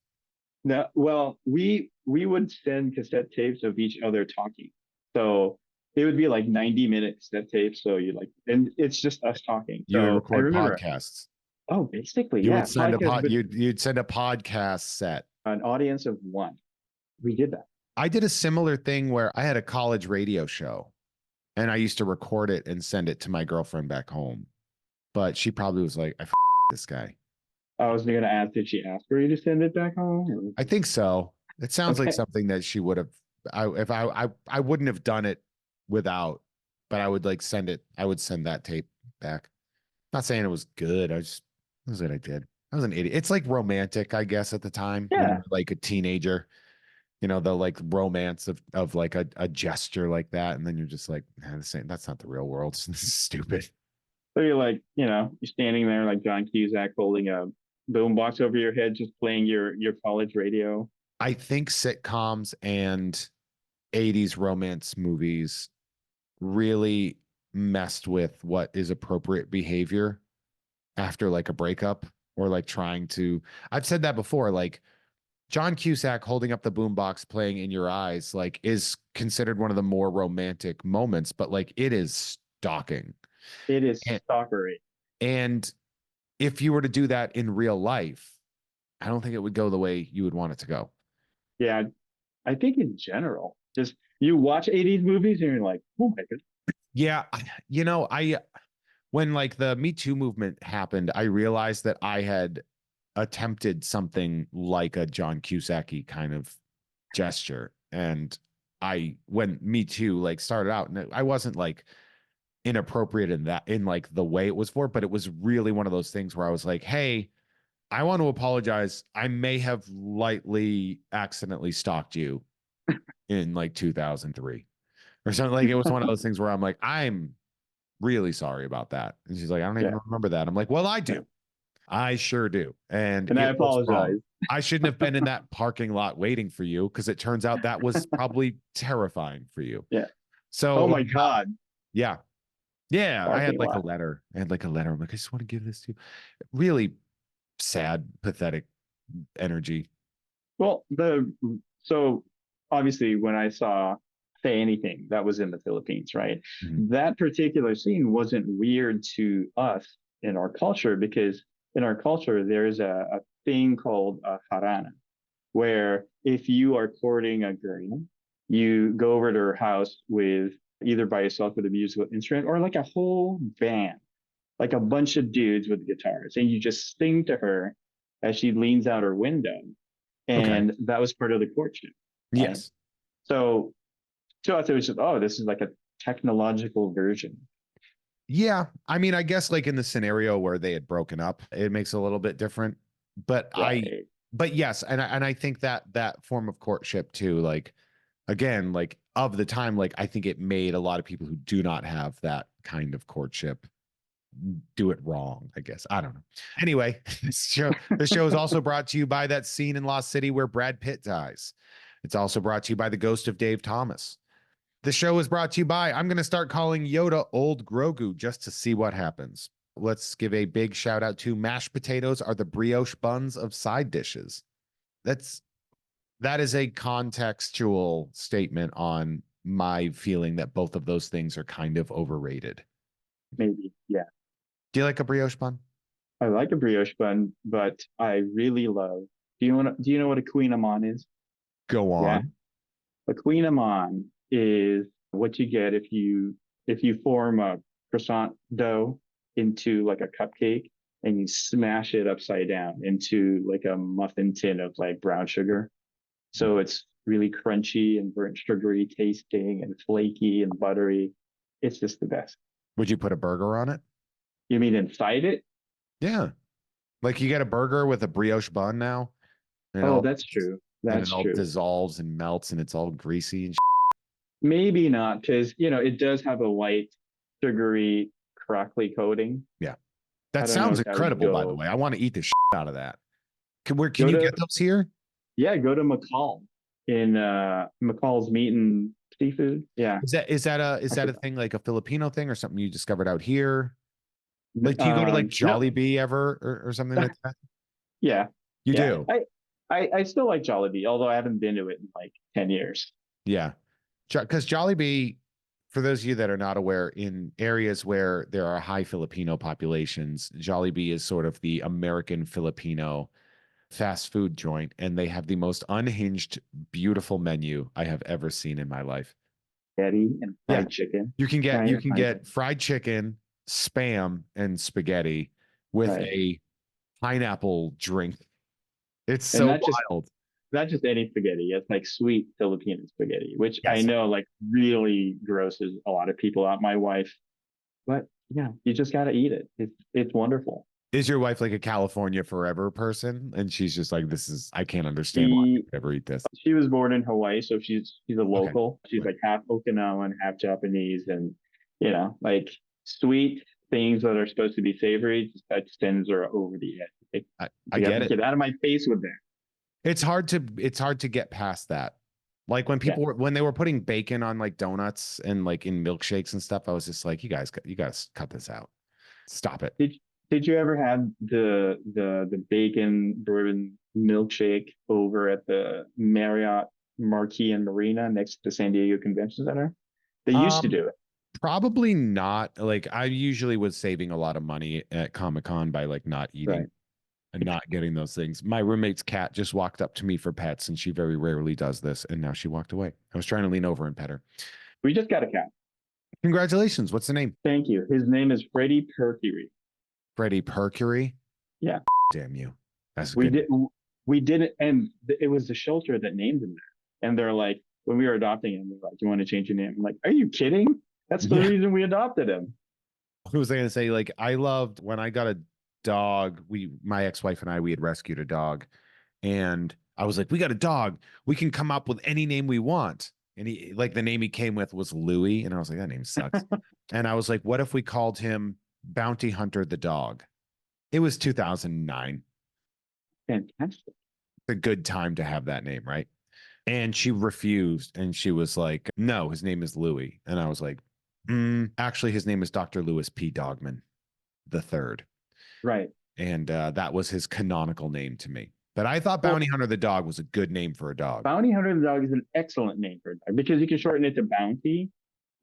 Speaker 2: No, well, we would send cassette tapes of each other talking. So it would be like 90-minute cassette tapes. So and it's just us talking.
Speaker 1: You would
Speaker 2: So I
Speaker 1: record
Speaker 2: remember,
Speaker 1: podcasts.
Speaker 2: oh, basically,
Speaker 1: You
Speaker 2: yeah,
Speaker 1: would send a
Speaker 2: podcast,
Speaker 1: pod
Speaker 2: but
Speaker 1: you'd send a podcast set.
Speaker 2: an audience of one. We did that.
Speaker 1: I did a similar thing where I had a college radio show and I used to record it and send it to my girlfriend back home. But she probably was like, this guy.
Speaker 2: I was going to ask, did she ask for you to send it back home?
Speaker 1: I think so. It sounds like
Speaker 2: Okay.
Speaker 1: something that she would have. I wouldn't have done it without, but I would like send it. I would send that tape back. Not saying it was good. That was what I did. I was an idiot. It's like romantic, I guess, at the time when
Speaker 2: Yeah.
Speaker 1: you're like a teenager. The like romance of like a gesture like that, and then you're just like, nah, that's not the real world. This is stupid.
Speaker 2: So you're like, you're standing there like John Cusack holding a boombox over your head, just playing your college radio.
Speaker 1: I think sitcoms and 80s romance movies really messed with what is appropriate behavior after like a breakup or like trying to. I've said that before, like John Cusack holding up the boombox playing In Your Eyes like is considered one of the more romantic moments, but like it is stalking.
Speaker 2: It is
Speaker 1: And,
Speaker 2: stalkery.
Speaker 1: and if you were to do that in real life, I don't think it would go the way you would want it to go.
Speaker 2: Yeah, I think in general, just you watch 80s movies and you're like, oh my goodness.
Speaker 1: Yeah, I when like the Me Too movement happened, I realized that I had attempted something like a John Cusack kind of gesture. And when Me Too like started out, and I wasn't like inappropriate in like the way it was for, but it was really one of those things where I was like, hey, I want to apologize. I may have lightly accidentally stalked you in like 2003 or something. Like it was one of those things where I'm like, I'm really sorry about that. And she's like, I don't even
Speaker 2: Yeah.
Speaker 1: remember that. I'm like, well, I do. I sure do. And
Speaker 2: And I
Speaker 1: it was wrong.
Speaker 2: apologize.
Speaker 1: I shouldn't have been in that parking lot waiting for you because it turns out that was probably terrifying for you.
Speaker 2: Yeah.
Speaker 1: So
Speaker 2: Oh
Speaker 1: like,
Speaker 2: my God.
Speaker 1: yeah. Yeah. I had
Speaker 2: Parking
Speaker 1: like a
Speaker 2: lot.
Speaker 1: letter. I had like a letter. I'm like, I just want to give this to you. Really sad, pathetic energy.
Speaker 2: Well, so obviously when I saw Say Anything, that was in the Philippines, right?
Speaker 1: Mhm.
Speaker 2: That particular scene wasn't weird to us in our culture because in our culture there's a thing called harana, where if you are courting a girl, you go over to her house with either by yourself with a musical instrument or like a whole band, like a bunch of dudes with guitars, and you just sing to her as she leans out her window,
Speaker 1: Okay.
Speaker 2: and that was part of the courtship, right?
Speaker 1: Yes.
Speaker 2: So to us, it was just, oh, this is like a technological version.
Speaker 1: Yeah. I mean, I guess like in the scenario where they had broken up, it makes it a little bit different. But
Speaker 2: Right.
Speaker 1: but yes, and I think that that form of courtship too, like again, like of the time, like I think it made a lot of people who do not have that kind of courtship do it wrong, I guess. I don't know. Anyway, this show is also brought to you by that scene in Lost City where Brad Pitt dies. It's also brought to you by the ghost of Dave Thomas. The show is brought to you by, I'm going to start calling Yoda Old Grogu just to see what happens. Let's give a big shout out to mashed potatoes are the brioche buns of side dishes. That is a contextual statement on my feeling that both of those things are kind of overrated.
Speaker 2: Maybe. Yeah.
Speaker 1: Do you like a brioche bun?
Speaker 2: I like a brioche bun, but I really love. Do you know what a queen amman is?
Speaker 1: Go
Speaker 2: Yeah.
Speaker 1: on.
Speaker 2: A queen amman is what you get if you form a croissant dough into like a cupcake and you smash it upside down into like a muffin tin of like brown sugar. So it's really crunchy and burnt sugary tasting and flaky and buttery. It's just the best.
Speaker 1: Would you put a burger on it?
Speaker 2: You mean inside it?
Speaker 1: Yeah. Like you get a burger with a brioche bun now, and
Speaker 2: Oh, that's true.
Speaker 1: it
Speaker 2: That's
Speaker 1: all
Speaker 2: true.
Speaker 1: dissolves and melts and it's all greasy and
Speaker 2: Maybe not, because it does have a light, sugary, crackly coating.
Speaker 1: yeah.
Speaker 2: I
Speaker 1: That
Speaker 2: don't know
Speaker 1: sounds
Speaker 2: if that would
Speaker 1: incredible, by the
Speaker 2: go.
Speaker 1: way. I want to eat the out of that. Can
Speaker 2: Go
Speaker 1: you
Speaker 2: to
Speaker 1: get those here?
Speaker 2: Yeah, go to McCall in McCall's Meat and Seafood. Yeah,
Speaker 1: Is
Speaker 2: I
Speaker 1: that a
Speaker 2: forgot.
Speaker 1: thing like a Filipino thing or something you discovered out here? Like, do you go to like
Speaker 2: No,
Speaker 1: Jollibee ever or something like that?
Speaker 2: yeah,
Speaker 1: You
Speaker 2: yeah.
Speaker 1: do.
Speaker 2: I still like Jollibee, although I haven't been to it in like 10 years.
Speaker 1: Yeah. Because Jollibee, for those of you that are not aware, in areas where there are high Filipino populations, Jollibee is sort of the American Filipino fast food joint, and they have the most unhinged, beautiful menu I have ever seen in my life.
Speaker 2: Spaghetti and
Speaker 1: Yeah.
Speaker 2: fried chicken.
Speaker 1: You
Speaker 2: Right,
Speaker 1: can
Speaker 2: right,
Speaker 1: get fried chicken, spam, and spaghetti with
Speaker 2: right.
Speaker 1: a pineapple drink. It's
Speaker 2: And
Speaker 1: so
Speaker 2: not just
Speaker 1: wild.
Speaker 2: not just any spaghetti. It's like sweet Filipino spaghetti, which I
Speaker 1: Yes.
Speaker 2: know like really grosses a lot of people out. My wife, but yeah, you just got to eat it. It's wonderful.
Speaker 1: Is your wife like a California forever person? And she's just like, I can't understand why
Speaker 2: She
Speaker 1: people ever eat this.
Speaker 2: she was born in Hawaii, so she's a
Speaker 1: Okay.
Speaker 2: local. She's like half Okinawan, half Japanese, and like sweet things that are supposed to be savory just that sends her over the edge. Like,
Speaker 1: I
Speaker 2: you got
Speaker 1: get
Speaker 2: to
Speaker 1: it.
Speaker 2: get out of my face with that.
Speaker 1: It's hard to get past that. Like when
Speaker 2: Yeah.
Speaker 1: when they were putting bacon on like donuts and like in milkshakes and stuff, I was just like, you guys cut this out. Stop it.
Speaker 2: Did did you ever have the bacon bourbon milkshake over at the Marriott Marquis and Marina next to the San Diego Convention Center? They used to
Speaker 1: Um,
Speaker 2: do it.
Speaker 1: Probably not. Like I usually was saving a lot of money at Comic-Con by like not eating
Speaker 2: Right.
Speaker 1: and not getting those things. My roommate's cat just walked up to me for pets, and she very rarely does this. And now she walked away. I was trying to lean over and pet her.
Speaker 2: We just got a cat.
Speaker 1: Congratulations. What's the name?
Speaker 2: Thank you. His name is Freddie Percury.
Speaker 1: Freddie Percury.
Speaker 2: Yeah.
Speaker 1: Damn you. That's a
Speaker 2: We
Speaker 1: good
Speaker 2: did
Speaker 1: name.
Speaker 2: we did it, and it was the shelter that named him that. And they're like, when we were adopting him, they're like, "Do you want to change your name?" I'm like, "Are you kidding? That's the
Speaker 1: Yeah.
Speaker 2: reason we adopted him."
Speaker 1: Who was I going to say? Like, I loved when I got a dog. My ex-wife and I, we had rescued a dog, and I was like, we got a dog. We can come up with any name we want. And he, like, the name he came with was Louie. And I was like, that name sucks. And I was like, what if we called him Bounty Hunter the dog? It was 2009.
Speaker 2: Fantastic.
Speaker 1: A good time to have that name, right? And she refused. And she was like, no, his name is Louie. And I was like, actually, his name is Dr. Lewis P. Dogman the third.
Speaker 2: Right.
Speaker 1: And that was his canonical name to me. But I thought
Speaker 2: Well,
Speaker 1: Bounty Hunter the dog was a good name for a dog.
Speaker 2: Bounty Hunter the dog is an excellent name for a dog because you can shorten it to Bounty,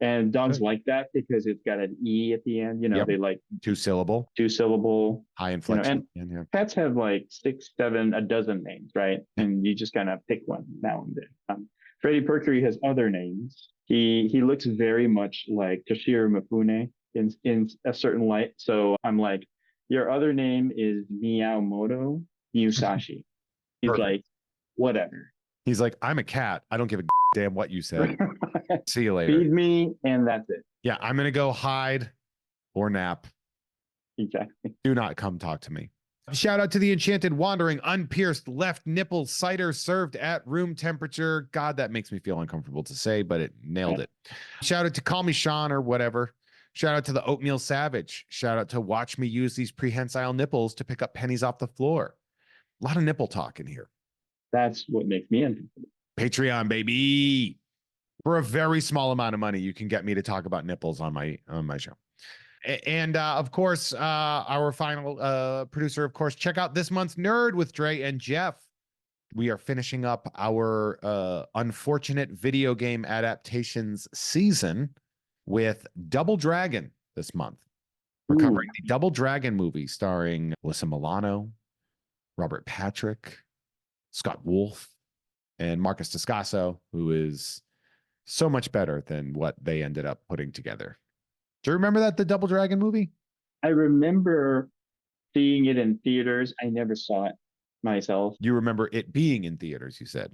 Speaker 2: and dogs like that because it's got an E at the end.
Speaker 1: Yep.
Speaker 2: They like
Speaker 1: 2-syllable,
Speaker 2: 2-syllable.
Speaker 1: high inflection.
Speaker 2: And
Speaker 1: Yeah.
Speaker 2: pets have like 6, 7, a dozen names, right? And you just kind of pick one now and then. Freddie Percury has other names. He looks very much like Toshiro Mifune in a certain light. So I'm like, your other name is Miyamoto Musashi. He's
Speaker 1: Perfect.
Speaker 2: like, whatever.
Speaker 1: He's like, I'm a cat. I don't give a damn what you said. See you later.
Speaker 2: Feed me, and that's it.
Speaker 1: Yeah, I'm going to go hide or nap.
Speaker 2: Exactly.
Speaker 1: Do not come talk to me. Shout out to the Enchanted Wandering Unpierced Left Nipple Cider served at room temperature. God, that makes me feel uncomfortable to say, but it nailed it. Shout out to Call Me Sean or whatever. Shout out to the Oatmeal Savage. Shout out to Watch Me Use These Prehensile Nipples to pick up pennies off the floor. A lot of nipple talk in here.
Speaker 2: That's what makes me uncomfortable.
Speaker 1: Patreon, baby. For a very small amount of money, you can get me to talk about nipples on my show. And of course, our final producer, of course, check out this month's Nerd with Dre and Jeff. We are finishing up our unfortunate video game adaptations season with Double Dragon this month. We're covering the Double Dragon movie starring Alyssa Milano, Robert Patrick, Scott Wolf, and Marcus Descasso, who is so much better than what they ended up putting together. Do you remember the Double Dragon movie?
Speaker 2: I remember seeing it in theaters. I never saw it myself.
Speaker 1: You remember it being in theaters, you said.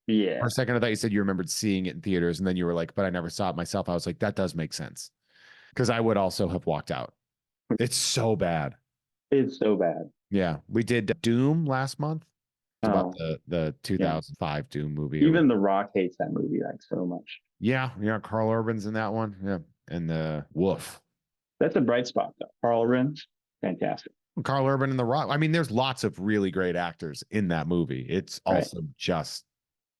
Speaker 2: Yeah.
Speaker 1: For a second, I thought you said you remembered seeing it in theaters, and then you were like, but I never saw it myself. I was like, that does make sense. Because I would also have walked out. It's so bad.
Speaker 2: It's so bad.
Speaker 1: Yeah. We did Doom last month. It's about the 2005 Doom movie.
Speaker 2: Even The Rock hates that movie like so much.
Speaker 1: Yeah. Carl Urban's in that one. Yeah. And the Woof.
Speaker 2: That's a bright spot, though. Carl Urban, fantastic.
Speaker 1: Carl Urban and The Rock. I mean, there's lots of really great actors in that movie. It's also just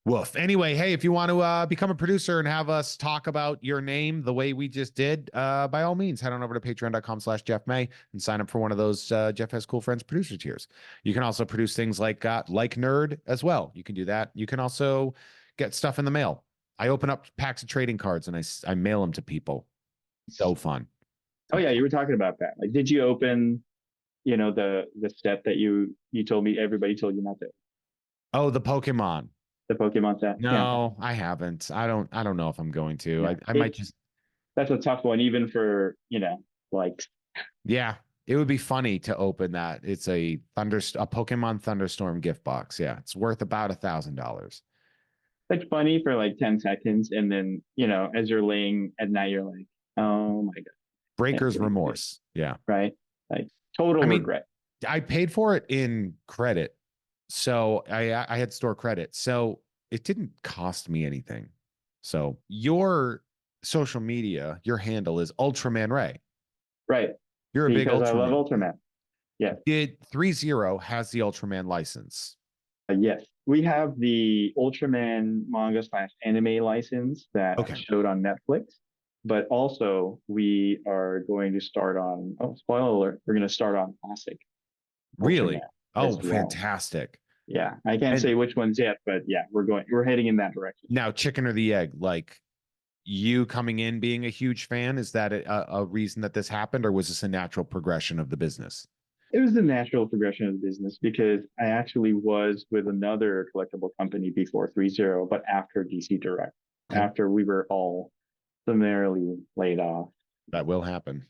Speaker 1: woof. Anyway, hey, if you want to become a producer and have us talk about your name the way we just did, by all means, head on over to patreon.com/Jeff May and sign up for one of those Jeff Has Cool Friends producer tiers. You can also produce things like Nerd as well. You can do that. You can also get stuff in the mail. I open up packs of trading cards and I mail them to people. So fun.
Speaker 2: Oh yeah, you were talking about that. Like, did you open, the step that you told me everybody told you not to?
Speaker 1: Oh, the Pokemon.
Speaker 2: The Pokemon set?
Speaker 1: No, I haven't. I don't know if I'm going to.
Speaker 2: Yeah.
Speaker 1: I might just.
Speaker 2: That's a tough one, even for, like.
Speaker 1: Yeah. It would be funny to open that. It's a Pokemon Thunderstorm gift box. Yeah, it's worth about $1,000.
Speaker 2: Like funny for like 10 seconds. And then, as you're laying at night, you're like, oh my God, I can't
Speaker 1: Breaker's
Speaker 2: believe it.
Speaker 1: remorse. Yeah.
Speaker 2: Right? Like total
Speaker 1: I mean,
Speaker 2: regret.
Speaker 1: I paid for it in credit. So I had store credit. So it didn't cost me anything. So your social media, your handle is Ultraman Ray.
Speaker 2: Right.
Speaker 1: You're a big
Speaker 2: Because I love
Speaker 1: Ultraman fan.
Speaker 2: Ultraman. Yes.
Speaker 1: Did threezero has the Ultraman license?
Speaker 2: Yes. We have the Ultraman manga slash anime license that
Speaker 1: Okay.
Speaker 2: showed on Netflix. But also, we are going to start on, oh, spoiler alert, we're going to start on Classic Ultraman
Speaker 1: Really?
Speaker 2: as
Speaker 1: Oh,
Speaker 2: well.
Speaker 1: fantastic.
Speaker 2: Yeah. I can't
Speaker 1: And
Speaker 2: say which ones yet, but yeah, we're heading in that direction.
Speaker 1: now, chicken or the egg, like you coming in being a huge fan, is that a reason that this happened, or was this a natural progression of the business?
Speaker 2: It was the natural progression of the business because I actually was with another collectible company before threezero, but after DC Direct,
Speaker 1: Okay.
Speaker 2: after we were all summarily laid off,
Speaker 1: That will happen.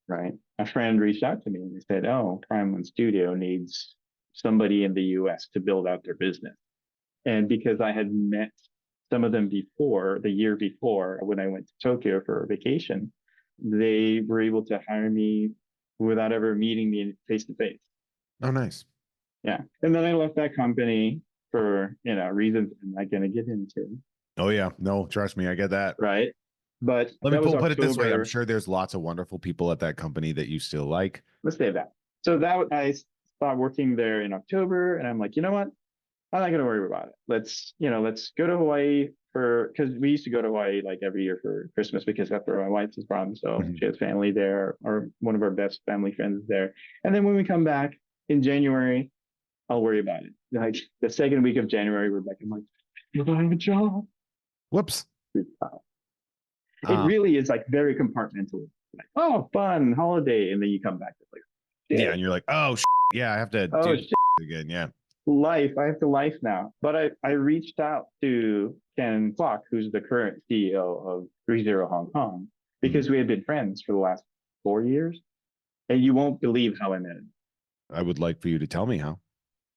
Speaker 2: right? A friend reached out to me and they said, "Oh, Prime One Studio needs somebody in the US to build out their business." And because I had met some of them before, the year before, when I went to Tokyo for a vacation, they were able to hire me without ever meeting me face to face.
Speaker 1: Oh, nice.
Speaker 2: Yeah. And then I left that company for, reasons I'm not going to get into.
Speaker 1: Oh, yeah. No, trust me, I get that.
Speaker 2: Right. But
Speaker 1: Let me
Speaker 2: that was
Speaker 1: put it this way. I'm
Speaker 2: October.
Speaker 1: sure there's lots of wonderful people at that company that you still like.
Speaker 2: Let's say that. So that I started working there in October and I'm like, you know what? I'm not going to worry about it. Let's go to Hawaii because we used to go to Hawaii like every year for Christmas because that's where my wife is from. So
Speaker 1: Mhm.
Speaker 2: she has family there, or one of our best family friends is there. And then when we come back in January, I'll worry about it. Like the second week of January, we're back. I'm like, do I have a job?
Speaker 1: Whoops.
Speaker 2: It
Speaker 1: Um,
Speaker 2: really is like very compartmentalized. Like, oh, fun holiday, and then you come back. It's like,
Speaker 1: yeah,
Speaker 2: shit.
Speaker 1: and you're like, oh, yeah, I have to
Speaker 2: Oh
Speaker 1: do
Speaker 2: shit,
Speaker 1: again. Yeah.
Speaker 2: life. I have to life now. But I reached out to Ken Flock, who's the current CEO of threezero Hong Kong,
Speaker 1: Mhm.
Speaker 2: because we had been friends for the last 4 years, and you won't believe how I met him.
Speaker 1: I would like for you to tell me how.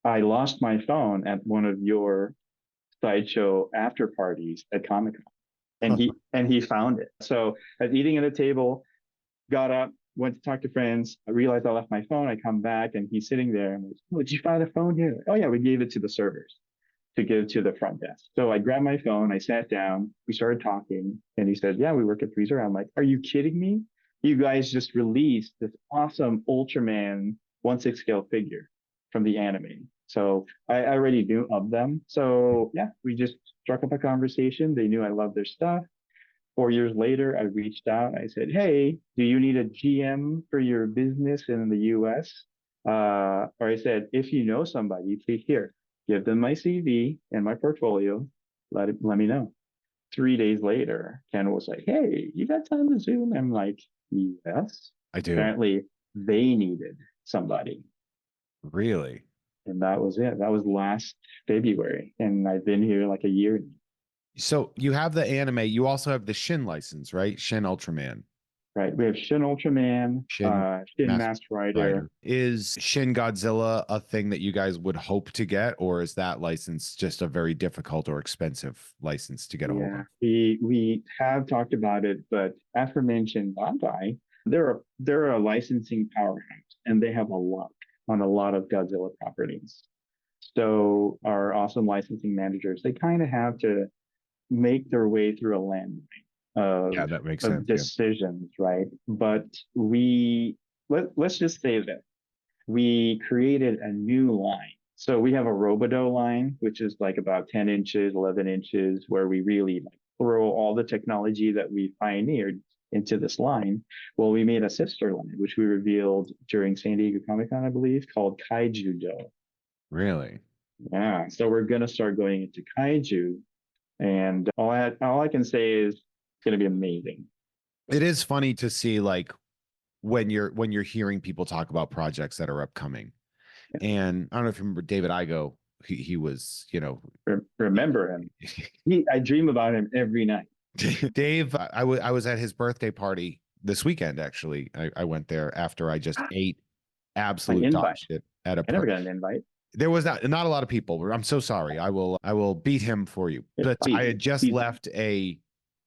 Speaker 2: I lost my phone at one of your sideshow after parties at Comic Con, and he found it. So I was eating at a table, got up, went to talk to friends. I realized I left my phone. I come back and he's sitting there. And I'm like, oh, did you find the phone here? Oh yeah, we gave it to the servers to give to the front desk. So I grabbed my phone. I sat down. We started talking, and he said, "Yeah, we work at threezero." I'm like, "Are you kidding me? You guys just released this awesome Ultraman 1/6 scale figure from the anime." So I already knew of them. So yeah, we just struck up a conversation. They knew I loved their stuff. 4 years later, I reached out. I said, "Hey, do you need a GM for your business in the US?" Or I said, "If you know somebody, please here, give them my CV and my portfolio. Let me know." 3 days later, Ken was like, "Hey, you got time to Zoom?" I'm like, "Yes."
Speaker 1: I do.
Speaker 2: Apparently, they needed somebody,
Speaker 1: Really?
Speaker 2: and that was it. That was last February, and I've been here like a year.
Speaker 1: So you have the anime. You also have the Shin license, right? Shin Ultraman.
Speaker 2: Right? We have Shin Ultraman,
Speaker 1: Shin
Speaker 2: Shin
Speaker 1: Master
Speaker 2: Master Rider.
Speaker 1: Rider. Is Shin Godzilla a thing that you guys would hope to get, or is that license just a very difficult or expensive license to get a hold
Speaker 2: Yeah,
Speaker 1: of?
Speaker 2: we have talked about it, but aforementioned Bandai, they're a licensing powerhouse, and they have a lot on a lot of Godzilla properties. So our awesome licensing managers, they kind of have to make their way through a landmine
Speaker 1: Yeah,
Speaker 2: of
Speaker 1: that makes
Speaker 2: of
Speaker 1: sense. Yeah.
Speaker 2: decisions, right? But let's just say that we created a new line. So we have a Robodo line, which is like about 10 inches, 11 inches, where we really like throw all the technology that we pioneered into this line. Well, we made a sister line, which we revealed during San Diego Comic Con, I believe, called Kaiju Do.
Speaker 1: Really?
Speaker 2: Yeah. So we're going to start going into Kaiju. And all I can say is it's going to be amazing.
Speaker 1: It is funny to see like when you're hearing people talk about projects that are upcoming.
Speaker 2: Yeah.
Speaker 1: And I don't know if you remember David Igo. He was,
Speaker 2: Remember him. I dream about him every night.
Speaker 1: Dave, I was at his birthday party this weekend, actually. I went there after I just ate
Speaker 2: An
Speaker 1: absolute dog
Speaker 2: invite.
Speaker 1: shit at a
Speaker 2: I never got an invite.
Speaker 1: there was not a lot of people. I'm so sorry. I will beat him for you. But I had just left a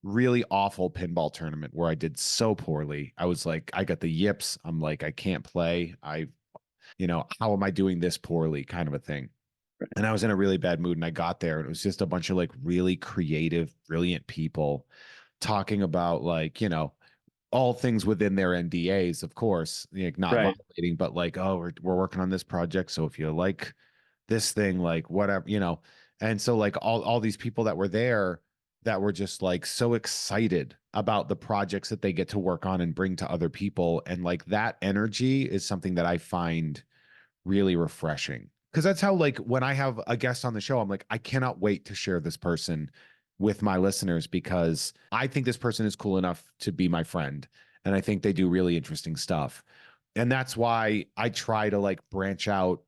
Speaker 1: really awful pinball tournament where I did so poorly. I was like, I got the yips. I'm like, I can't play. How am I doing this poorly kind of a thing. And I was in a really bad mood and I got there and it was just a bunch of like really creative, brilliant people talking about like, all things within their NDAs, of course, like not
Speaker 2: Right.
Speaker 1: violating, but like, oh, we're working on this project. So if you like this thing, like whatever, And so like all these people that were there that were just like so excited about the projects that they get to work on and bring to other people. And like that energy is something that I find really refreshing. Because that's how, like, when I have a guest on the show, I'm like, I cannot wait to share this person with my listeners because I think this person is cool enough to be my friend. And I think they do really interesting stuff. And that's why I try to like branch out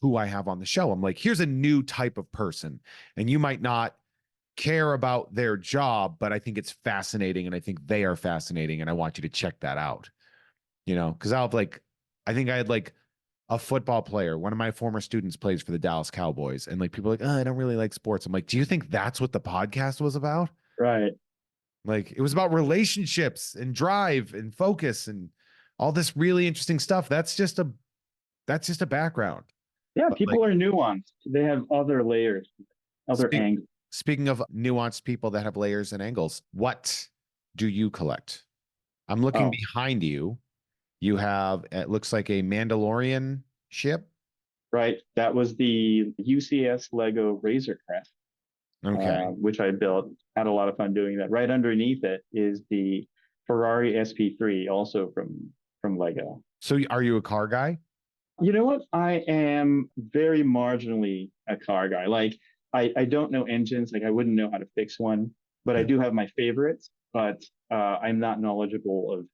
Speaker 1: who I have on the show. I'm like, here's a new type of person. And you might not care about their job, but I think it's fascinating. And I think they are fascinating. And I want you to check that out, because I think I had like a football player. One of my former students plays for the Dallas Cowboys. And like people are like, oh, I don't really like sports. I'm like, do you think that's what the podcast was about?
Speaker 2: Right.
Speaker 1: Like it was about relationships and drive and focus and all this really interesting stuff. That's just a background.
Speaker 2: Yeah,
Speaker 1: But like
Speaker 2: people are nuanced. They have other layers, other
Speaker 1: speak,
Speaker 2: angles.
Speaker 1: speaking of nuanced people that have layers and angles, what do you collect? I'm looking
Speaker 2: Oh,
Speaker 1: behind you. You have, it looks like a Mandalorian ship.
Speaker 2: right. That was the UCS Lego Razor Crest,
Speaker 1: Okay.
Speaker 2: which I built. Had a lot of fun doing that. Right underneath it is the Ferrari SP3, also from Lego.
Speaker 1: So are you a car guy?
Speaker 2: You know what? I am very marginally a car guy. Like I don't know engines. Like I wouldn't know how to fix one, but I
Speaker 1: Yeah.
Speaker 2: do have my favorites. But I'm not knowledgeable of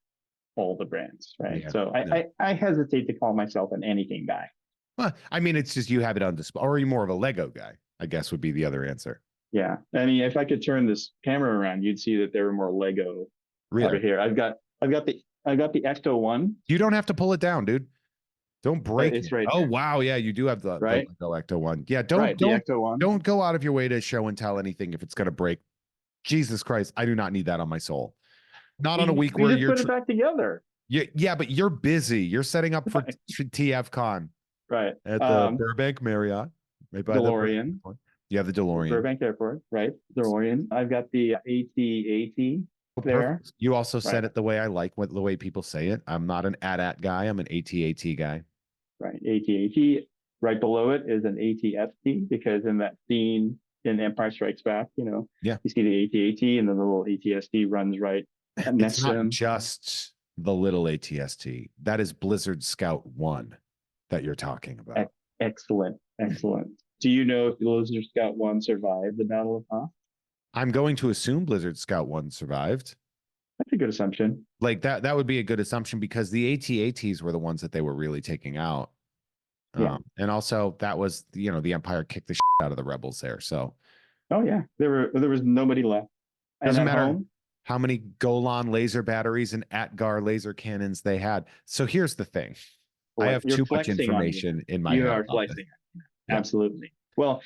Speaker 2: all the brands, right?
Speaker 1: Yeah.
Speaker 2: So
Speaker 1: No.
Speaker 2: I hesitate to call myself an anything guy.
Speaker 1: Well, I mean, it's just you have it on display. Or are you more of a Lego guy? I guess would be the other answer.
Speaker 2: Yeah. I mean, if I could turn this camera around, you'd see that there were more Lego over
Speaker 1: Really?
Speaker 2: here. I've got the Ecto one.
Speaker 1: You don't have to pull it down, dude. Don't break
Speaker 2: It's
Speaker 1: it.
Speaker 2: right
Speaker 1: Oh
Speaker 2: here,
Speaker 1: wow, yeah, you do have the
Speaker 2: right?
Speaker 1: Lego Ecto one. Yeah, don't
Speaker 2: Right. The
Speaker 1: don't
Speaker 2: Ecto one.
Speaker 1: don't go out of your way to show and tell anything if it's gonna break. Jesus Christ, I do not need that on my soul. Not on a week
Speaker 2: We
Speaker 1: where
Speaker 2: just
Speaker 1: you're
Speaker 2: put it back together.
Speaker 1: yeah, but you're busy. You're setting up for
Speaker 2: Right.
Speaker 1: TF Con
Speaker 2: Right.
Speaker 1: at the Burbank Marriott, right by the Burbank
Speaker 2: DeLorean,
Speaker 1: Airport. You have the DeLorean.
Speaker 2: Burbank Airport, right? DeLorean. I've got the AT-AT
Speaker 1: Oh,
Speaker 2: there,
Speaker 1: perfect. You also
Speaker 2: right?
Speaker 1: said it the way I like what the way people say it. I'm not an AT-AT guy. I'm an AT-AT guy.
Speaker 2: Right. AT-AT. Right below it is an AT-ST because in that scene in Empire Strikes Back,
Speaker 1: Yeah.
Speaker 2: you see the AT-AT and then the little AT-ST runs right
Speaker 1: It's
Speaker 2: next to
Speaker 1: not
Speaker 2: him.
Speaker 1: just the little ATST. That is Blizzard Scout 1 that you're talking about.
Speaker 2: Excellent. Excellent. Do you know if Blizzard Scout 1 survived the Battle of Hoth?
Speaker 1: I'm going to assume Blizzard Scout 1 survived.
Speaker 2: That's a good assumption.
Speaker 1: Like that would be a good assumption because the AT-ATs were the ones that they were really taking out.
Speaker 2: Yeah.
Speaker 1: And also that was, the Empire kicked the shit out of the rebels there. So
Speaker 2: Oh yeah. There was nobody left. And
Speaker 1: doesn't
Speaker 2: at
Speaker 1: matter
Speaker 2: home,
Speaker 1: how many Golan laser batteries and Atgar laser cannons they had. So here's the thing. I have
Speaker 2: you're
Speaker 1: too much
Speaker 2: flexing on me.
Speaker 1: information in my
Speaker 2: You
Speaker 1: head
Speaker 2: are
Speaker 1: about this.
Speaker 2: flexing.
Speaker 1: Yeah.
Speaker 2: Absolutely. Well,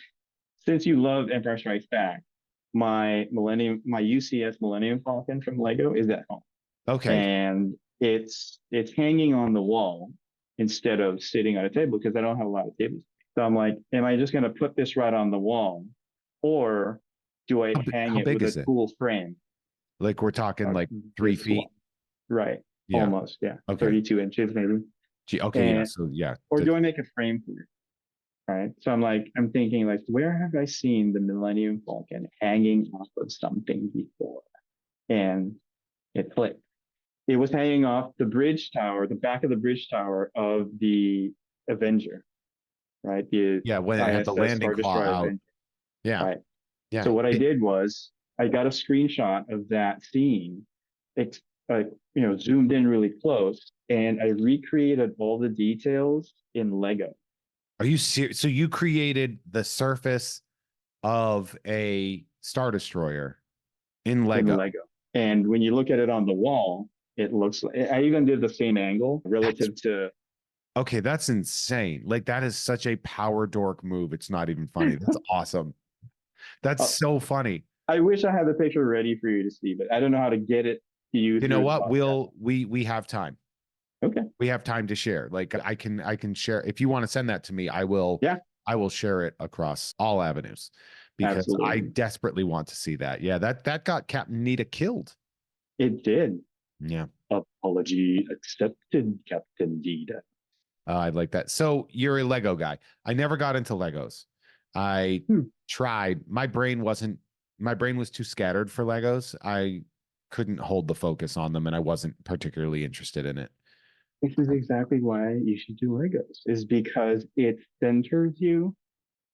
Speaker 2: since you love Empire Strikes Back, my UCS Millennium Falcon from Lego is at home,
Speaker 1: Okay.
Speaker 2: and it's hanging on the wall instead of sitting on a table because I don't have a lot of tables. So I'm like, am I just going to put this right on the wall, or do I hang
Speaker 1: How
Speaker 2: it
Speaker 1: big
Speaker 2: with a
Speaker 1: is it?
Speaker 2: cool frame?
Speaker 1: Like we're talking like 3
Speaker 2: This
Speaker 1: feet.
Speaker 2: long. Right?
Speaker 1: Yeah.
Speaker 2: Almost, yeah.
Speaker 1: Okay.
Speaker 2: 32 inches maybe.
Speaker 1: Okay. Yeah.
Speaker 2: And
Speaker 1: So yeah.
Speaker 2: or do I make a frame for it? Right. So I'm thinking like, where have I seen the Millennium Falcon hanging off of something before? And it clicked. It was hanging off the bridge tower, the back of the bridge tower of the Avenger, right? The
Speaker 1: Yeah. When it had the
Speaker 2: ISS
Speaker 1: landing
Speaker 2: Star
Speaker 1: claw
Speaker 2: Destroyer
Speaker 1: out.
Speaker 2: Avenger,
Speaker 1: Yeah.
Speaker 2: right?
Speaker 1: Yeah.
Speaker 2: So what I did was I got a screenshot of that scene. It's zoomed in really close, and I recreated all the details in Lego.
Speaker 1: Are you serious? So you created the surface of a Star Destroyer in
Speaker 2: in
Speaker 1: Lego.
Speaker 2: Lego. And when you look at it on the wall, it looks like I even did the same angle
Speaker 1: That's
Speaker 2: relative to
Speaker 1: Okay, that's insane. Like that is such a power dork move. It's not even funny. That's awesome. That's
Speaker 2: Uh,
Speaker 1: so funny.
Speaker 2: I wish I had the picture ready for you to see, but I don't know how to get it to you
Speaker 1: You know
Speaker 2: through the
Speaker 1: what?
Speaker 2: podcast.
Speaker 1: We have time.
Speaker 2: Okay.
Speaker 1: We have time to share. Like I can share if you want to send that to me,
Speaker 2: Yeah,
Speaker 1: I will share it across all avenues because I
Speaker 2: absolutely.
Speaker 1: desperately want to see that. Yeah, that got Captain Nita killed.
Speaker 2: It did.
Speaker 1: Yeah.
Speaker 2: Apology accepted, Captain Dita.
Speaker 1: I like that. So you're a Lego guy. I never got into Legos. I
Speaker 2: Hmm.
Speaker 1: tried. My brain was too scattered for Legos. I couldn't hold the focus on them and I wasn't particularly interested in it.
Speaker 2: This is exactly why you should do Legos, is because it centers you.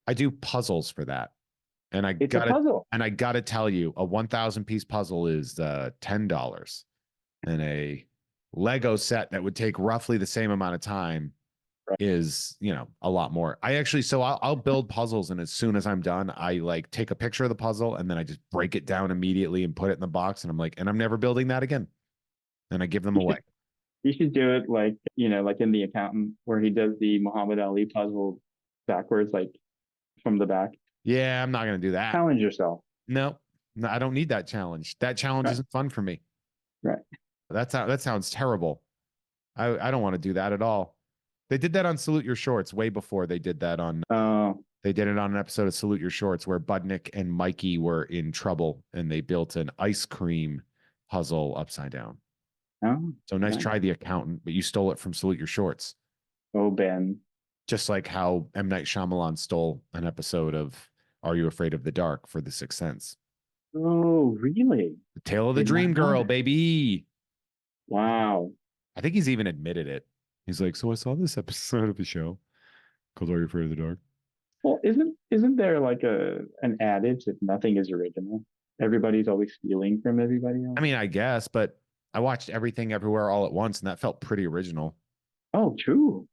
Speaker 1: I do puzzles for that. And I
Speaker 2: It's a
Speaker 1: got to
Speaker 2: puzzle.
Speaker 1: and I got to tell you, a 1,000 piece puzzle is $10, and a Lego set that would take roughly the same amount of time
Speaker 2: Right.
Speaker 1: is, a lot more. I actually, so I'll build puzzles, and as soon as I'm done, I like take a picture of the puzzle and then I just break it down immediately and put it in the box, and I'm like, and I'm never building that again. And I give them
Speaker 2: You
Speaker 1: away.
Speaker 2: should you should do it like, like in The Accountant where he does the Muhammad Ali puzzle backwards, like from the back.
Speaker 1: Yeah, I'm not gonna do that.
Speaker 2: Challenge yourself.
Speaker 1: No, no, I don't need that challenge. That challenge
Speaker 2: Right.
Speaker 1: isn't fun for me.
Speaker 2: Right.
Speaker 1: That sounds terrible. I don't want to do that at all. They did that on Salute Your Shorts way before they did that on
Speaker 2: Oh,
Speaker 1: they did it on an episode of Salute Your Shorts where Budnick and Mikey were in trouble and they built an ice cream puzzle upside down.
Speaker 2: oh,
Speaker 1: So nice
Speaker 2: nice.
Speaker 1: try, The Accountant, but you stole it from Salute Your Shorts.
Speaker 2: Oh, Ben.
Speaker 1: Just like how M. Night Shyamalan stole an episode of Are You Afraid of the Dark for The Sixth Sense.
Speaker 2: Oh, really?
Speaker 1: The Tale of the
Speaker 2: Did not
Speaker 1: Dream
Speaker 2: know
Speaker 1: Girl,
Speaker 2: that.
Speaker 1: baby.
Speaker 2: Wow.
Speaker 1: I think he's even admitted it. He's like, so I saw this episode of the show called Are You Afraid of the Dark?
Speaker 2: Well, isn't there like an adage that nothing is original? Everybody's always stealing from everybody
Speaker 1: I
Speaker 2: else.
Speaker 1: mean, I guess, but I watched Everything Everywhere All at Once, and that felt pretty original.
Speaker 2: Oh, true.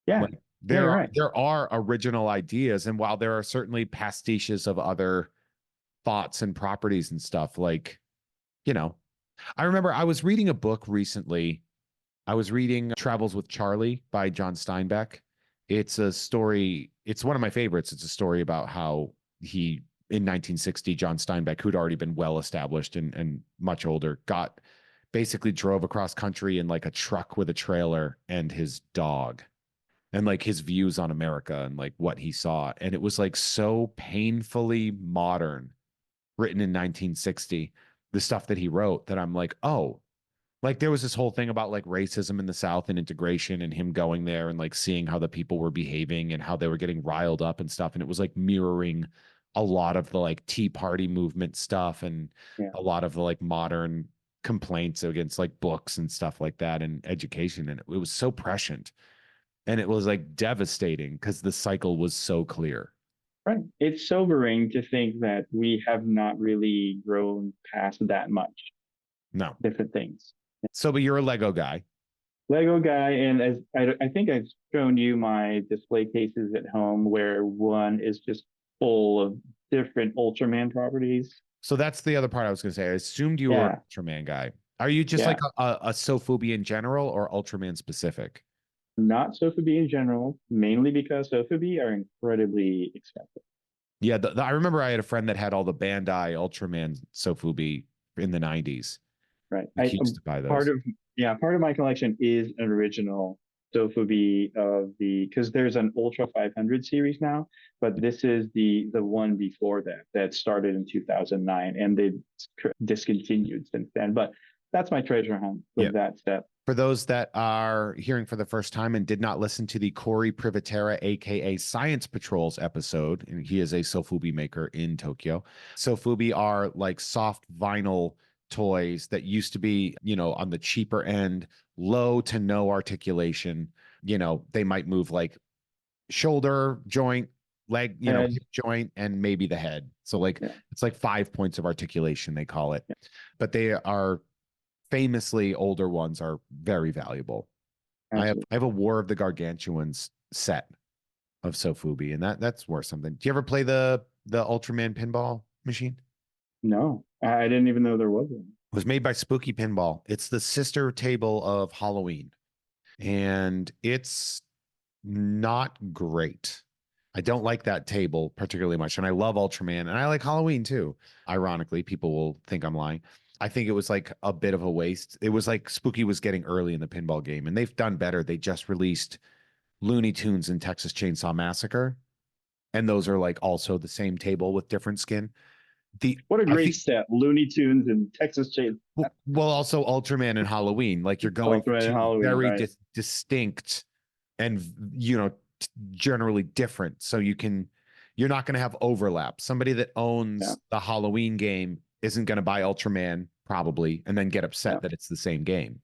Speaker 2: Yeah.
Speaker 1: Like
Speaker 2: Yeah,
Speaker 1: there
Speaker 2: you're
Speaker 1: are
Speaker 2: right.
Speaker 1: there are original ideas, and while there are certainly pastiches of other thoughts and properties and stuff, like, you know, I remember I was reading a book recently. I was reading Travels with Charlie by John Steinbeck. It's a story, it's one of my favorites. It's a story about how he in 1960, John Steinbeck, who'd already been well established and much older, got basically drove across country in like a truck with a trailer and his dog and like his views on America and like what he saw. And it was like so painfully modern, written in 1960, the stuff that he wrote that I'm like, oh, like there was this whole thing about like racism in the South and integration and him going there and like seeing how the people were behaving and how they were getting riled up and stuff. And it was like mirroring a lot of the like Tea Party movement stuff and
Speaker 2: Yeah.
Speaker 1: a lot of the like modern complaints against like books and stuff like that and education. And it was so prescient and it was like devastating because the cycle was so clear.
Speaker 2: Right. It's sobering to think that we have not really grown past that much
Speaker 1: No.
Speaker 2: different things.
Speaker 1: So, but you're a Lego guy.
Speaker 2: Lego guy, and as I think I've shown you my display cases at home, where one is just full of different Ultraman properties.
Speaker 1: So that's the other part I was going to say. I assumed you were an
Speaker 2: Yeah,
Speaker 1: Ultraman guy. Are you just like
Speaker 2: yeah.
Speaker 1: a Sofubi in general or Ultraman specific?
Speaker 2: Not Sofubi in general, mainly because Sofubi are incredibly expensive.
Speaker 1: Yeah, I remember I had a friend that had all the Bandai Ultraman Sofubi in the 90s.
Speaker 2: Right.
Speaker 1: Like he used to buy
Speaker 2: Part
Speaker 1: those.
Speaker 2: of part of my collection is an original Sofubi of the, because there's an Ultra 500 series now, but this is the one before that started in 2009 and they discontinued since then. But that's my treasure hunt
Speaker 1: Yeah.
Speaker 2: with that set.
Speaker 1: For those that are hearing for the first time and did not listen to the Corey Privatera, aka Science Patrols episode, and he is a Sofubi maker in Tokyo. Sofubi are like soft vinyl toys that used to be, on the cheaper end, low to no articulation. They might move like shoulder joint, leg,
Speaker 2: Head,
Speaker 1: hip joint, and maybe the head. So like
Speaker 2: yeah,
Speaker 1: it's like 5 points of articulation, they call it.
Speaker 2: yeah,
Speaker 1: But they are famously older ones are very valuable. I have
Speaker 2: absolutely.
Speaker 1: I have a War of the Gargantuans set of Sofubi, and that's worth something. Do you ever play the Ultraman pinball machine?
Speaker 2: No, I didn't even know there was one.
Speaker 1: It was made by Spooky Pinball. It's the sister table of Halloween. and it's not great. I don't like that table particularly much. And I love Ultraman and I like Halloween too. Ironically, people will think I'm lying. I think it was like a bit of a waste. It was like Spooky was getting early in the pinball game and they've done better. They just released Looney Tunes and Texas Chainsaw Massacre. And those are like also the same table with different skin.
Speaker 2: What a
Speaker 1: I
Speaker 2: great
Speaker 1: think
Speaker 2: set. Looney Tunes and Texas Chain.
Speaker 1: well, also Ultraman and Halloween, like you're going for
Speaker 2: Ultimate
Speaker 1: two
Speaker 2: Halloween,
Speaker 1: very
Speaker 2: right?
Speaker 1: distinct and generally different. So you're not going to have overlap. Somebody that
Speaker 2: Yeah,
Speaker 1: owns the Halloween game isn't going to buy Ultraman probably and then get
Speaker 2: yeah,
Speaker 1: upset that it's the same game.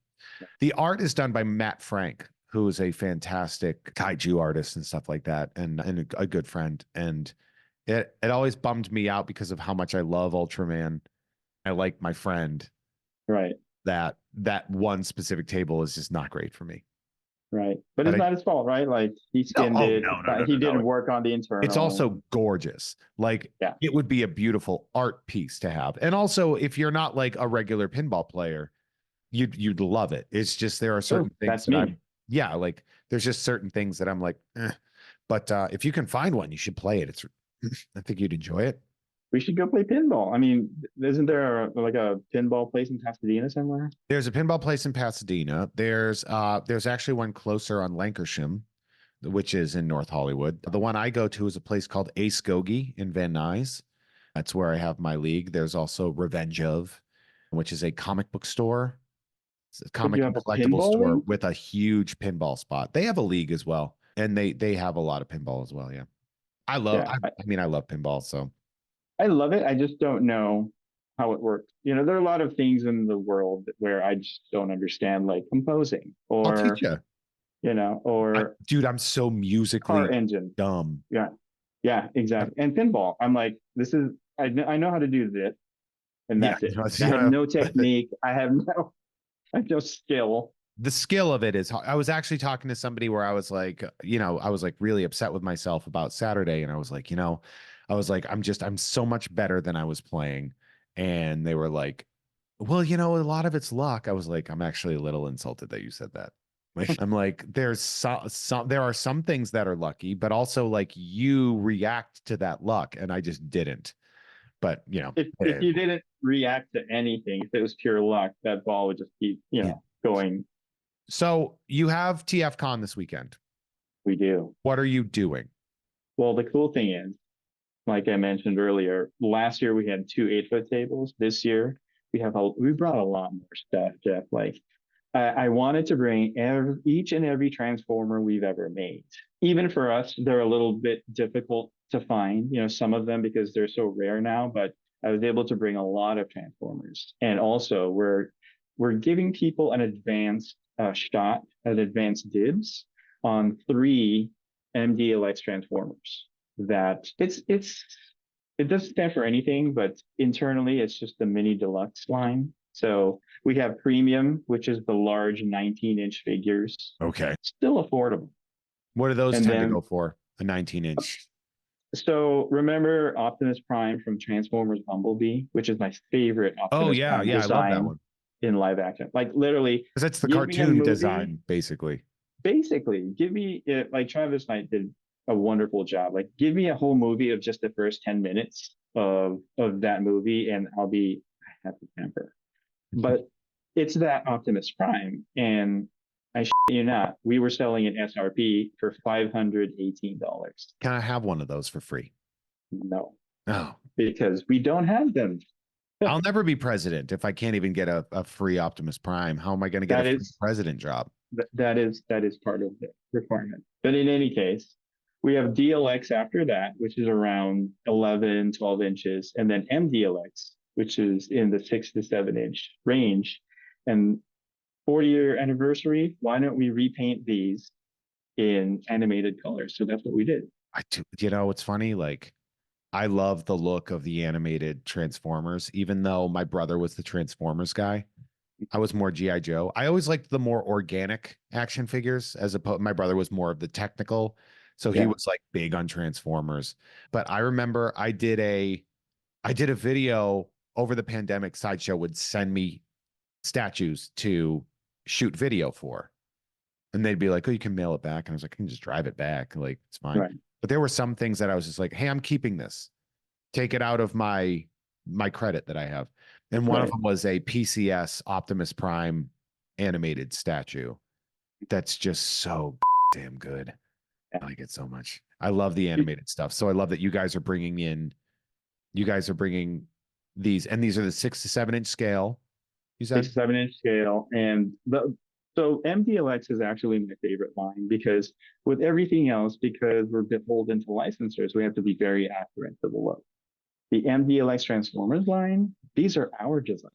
Speaker 1: The art is done by Matt Frank, who is a fantastic kaiju artist and stuff like that, and a good friend. And it always bummed me out because of how much I love Ultraman. I like my friend
Speaker 2: right,
Speaker 1: that one specific table is just not great for me.
Speaker 2: right. But
Speaker 1: But
Speaker 2: it's not his fault, right? Like he
Speaker 1: no,
Speaker 2: skinned
Speaker 1: oh
Speaker 2: it.
Speaker 1: no, no, no,
Speaker 2: He
Speaker 1: no,
Speaker 2: did
Speaker 1: no.
Speaker 2: work on the
Speaker 1: It's
Speaker 2: internal.
Speaker 1: also gorgeous. Like
Speaker 2: Yeah.
Speaker 1: it would be a beautiful art piece to have. And also, if you're not like a regular pinball player, you'd love it. It's just there are
Speaker 2: Oh,
Speaker 1: certain things
Speaker 2: that's
Speaker 1: that
Speaker 2: me.
Speaker 1: I'm yeah, like there's just certain things that I'm like, eh. But if you can find one, you should play it. It's I think you'd enjoy it.
Speaker 2: We should go play pinball. I mean, isn't there like a pinball place in Pasadena somewhere?
Speaker 1: There's a pinball place in Pasadena. There's actually one closer on Lancashire, which is in North Hollywood. The one I go to is a place called Ace Gogi in Van Nuys. That's where I have my league. There's also Revenge of, which is a comic book store. It's a
Speaker 2: But you
Speaker 1: comic and
Speaker 2: have a
Speaker 1: collectible
Speaker 2: pinball
Speaker 1: store
Speaker 2: league?
Speaker 1: with a huge pinball spot. They have a league as well, and they have a lot of pinball as well. Yeah,
Speaker 2: Yeah,
Speaker 1: I mean I love pinball, so
Speaker 2: I love it. I just don't know how it works. You know, there are a lot of things in the world where I just don't understand, like composing
Speaker 1: I'll teach
Speaker 2: or,
Speaker 1: you.
Speaker 2: or
Speaker 1: Dude, I'm so
Speaker 2: car
Speaker 1: musically
Speaker 2: engine.
Speaker 1: dumb.
Speaker 2: Yeah, yeah, exactly. And pinball, I'm like, I know how to do this, and
Speaker 1: Yeah,
Speaker 2: that's it. I have no technique. I have no skill.
Speaker 1: the skill of it is I was actually talking to somebody where I was like, I was like really upset with myself about Saturday and I was like, I was like I'm so much better than I was playing and they were like, well, a lot of it's luck. I was like, I'm actually a little insulted that you said that. Like I'm like there's there are some things that are lucky, but also like you react to that luck and I just didn't. But,
Speaker 2: If you didn't react to anything, if it was pure luck, that ball would just keep,
Speaker 1: yeah.
Speaker 2: going.
Speaker 1: So you have TF Con this weekend.
Speaker 2: We do.
Speaker 1: What are you doing?
Speaker 2: Well, the cool thing is, like I mentioned earlier, last year we had two 8 foot tables. This year we brought a lot more stuff, Jeff. Like I wanted to bring each and every transformer we've ever made. Even for us, they're a little bit difficult to find, some of them because they're so rare now, but I was able to bring a lot of transformers. And also we're giving people an advanced shot, an advanced dibs on 3 MDLX transformers that it doesn't stand for anything, but internally it's just the mini deluxe line. So we have premium, which is the large 19-inch figures,
Speaker 1: Okay.
Speaker 2: still affordable.
Speaker 1: What do those
Speaker 2: And
Speaker 1: tend to go
Speaker 2: then,
Speaker 1: for? A 19-inch.
Speaker 2: so remember Optimus Prime from Transformers Bumblebee, which is my favorite
Speaker 1: Oh
Speaker 2: Optimus
Speaker 1: yeah,
Speaker 2: Prime
Speaker 1: yeah, I love that
Speaker 2: design
Speaker 1: one.
Speaker 2: in live action. Like literally,
Speaker 1: Because it's the
Speaker 2: give me a
Speaker 1: cartoon
Speaker 2: movie.
Speaker 1: design, basically.
Speaker 2: Basically, give me it, like Travis Knight did a wonderful job. Like, give me a whole movie of just the first 10 minutes of that movie, and I'll be a happy camper. But it's that Optimus Prime, and I shit you not, we were selling it SRP for $518.
Speaker 1: Can I have one of those for free?
Speaker 2: No,
Speaker 1: Oh,
Speaker 2: because we don't have them.
Speaker 1: I'll never be president if I can't even get a free Optimus Prime. How am I going to get a
Speaker 2: That
Speaker 1: free
Speaker 2: is
Speaker 1: president job?
Speaker 2: that is part of the requirement. But in any case, we have DLX after that, which is around 11, 12 inches, and then MDLX, which is in the 6 to 7 inch range. And 40-year anniversary, why don't we repaint these in animated colors? So that's what we did.
Speaker 1: I do, it's funny. Like, I love the look of the animated Transformers, even though my brother was the Transformers guy. I was more GI Joe. I always liked the more organic action figures as opposed my brother was more of the technical. So he
Speaker 2: Yeah.
Speaker 1: was like big on Transformers. But I remember I did a video over the pandemic. Sideshow would send me statues to shoot video for. And they'd be like, "Oh, you can mail it back." And I was like, "I can just drive it back. Like, it's fine."
Speaker 2: Right.
Speaker 1: But there were some things that I was just like, "Hey, I'm keeping this. Take it out of my credit that I have." And one of
Speaker 2: Right.
Speaker 1: them was a PCS Optimus Prime animated statue that's just so damn good.
Speaker 2: Yeah.
Speaker 1: I like it so much. I love the
Speaker 2: It-
Speaker 1: animated stuff. So I love that you guys are bringing these, and these are the 6 to 7 inch scale, you
Speaker 2: Six
Speaker 1: said?
Speaker 2: to 7 inch scale, and so MDLX is actually my favorite line because with everything else, because we're beholden to licensors, we have to be very accurate to the look. The MDLX Transformers line, these are our designs.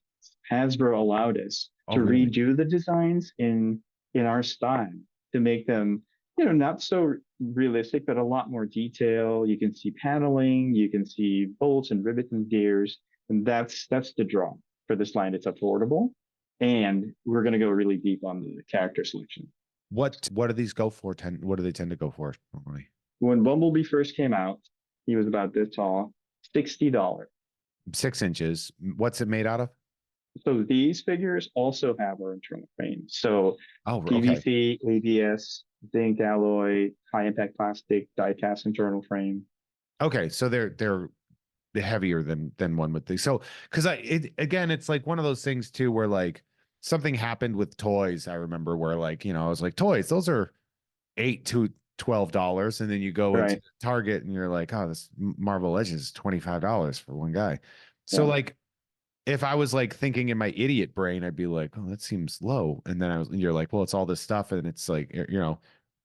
Speaker 2: Hasbro allowed us
Speaker 1: Oh,
Speaker 2: to
Speaker 1: really?
Speaker 2: redo the designs in our style to make them, not so realistic, but a lot more detail. You can see paneling, you can see bolts and rivets and gears, and that's the draw for this line. It's affordable, and we're going to go really deep on the character selection.
Speaker 1: What do these go for? What do they tend to go for normally?
Speaker 2: When Bumblebee first came out, he was about this tall, $60.
Speaker 1: 6 inches. What's it made out of?
Speaker 2: So these figures also have our internal frames. So
Speaker 1: Oh, okay.
Speaker 2: PVC, ABS, zinc alloy, high impact plastic, die cast internal frame.
Speaker 1: Okay. So they're heavier than one would think. So because again, it's like one of those things too where like something happened with toys. I remember where like, I was like, toys, those are $8 to $12. And then you go into
Speaker 2: Right.
Speaker 1: Target and you're like, oh, this Marvel Legends is $25 for one guy. So
Speaker 2: Yeah.
Speaker 1: like if I was like thinking in my idiot brain, I'd be like, oh, that seems low. And then you're like, well, it's all this stuff. And it's like,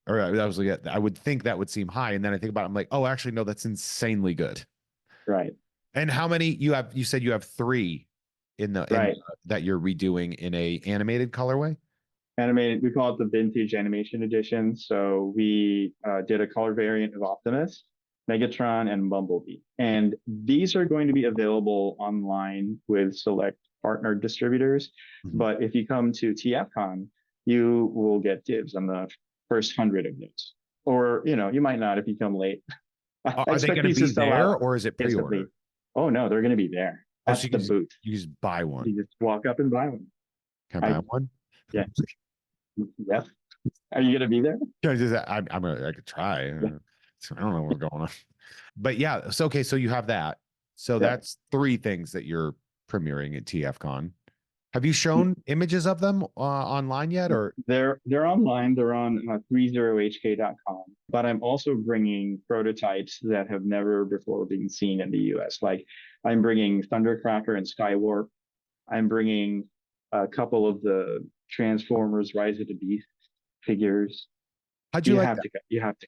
Speaker 1: or I was like, I would think that would seem high. And then I think about it, I'm like, oh, actually, no, that's insanely good.
Speaker 2: Right.
Speaker 1: And how many you have? You said you have three in
Speaker 2: Right.
Speaker 1: that you're redoing in a animated colorway.
Speaker 2: Animated, we call it the vintage animation edition. So we did a color variant of Optimus, Megatron, and Bumblebee. And these are going to be available online with select partner distributors.
Speaker 1: Mhm.
Speaker 2: But if you come to TFCon, you will get dibs on the first 100 of those. Or, you might not if you come late. I
Speaker 1: Are they
Speaker 2: expect
Speaker 1: going to
Speaker 2: these to
Speaker 1: be
Speaker 2: sell
Speaker 1: there
Speaker 2: out
Speaker 1: or is it pre-order?
Speaker 2: instantly. Oh, no, they're going to be there
Speaker 1: Oh, so
Speaker 2: at the booth.
Speaker 1: you just buy one.
Speaker 2: You just walk up and buy one.
Speaker 1: Can I buy
Speaker 2: I,
Speaker 1: one?
Speaker 2: yeah, yeah. Are you going to be there?
Speaker 1: Can I just, I could try.
Speaker 2: Yeah.
Speaker 1: So I don't know what's going on. But yeah, so okay, so you have that. So
Speaker 2: Yeah.
Speaker 1: that's three things that you're premiering at TFCon. Have you shown images of them online yet, or
Speaker 2: They're online. They're on threezerohk.com. But I'm also bringing prototypes that have never before been seen in the US. Like I'm bringing Thundercracker and Skywarp. I'm bringing a couple of the Transformers Rise of the Beast figures.
Speaker 1: how'd you
Speaker 2: You
Speaker 1: like
Speaker 2: have
Speaker 1: that?
Speaker 2: to. You have to.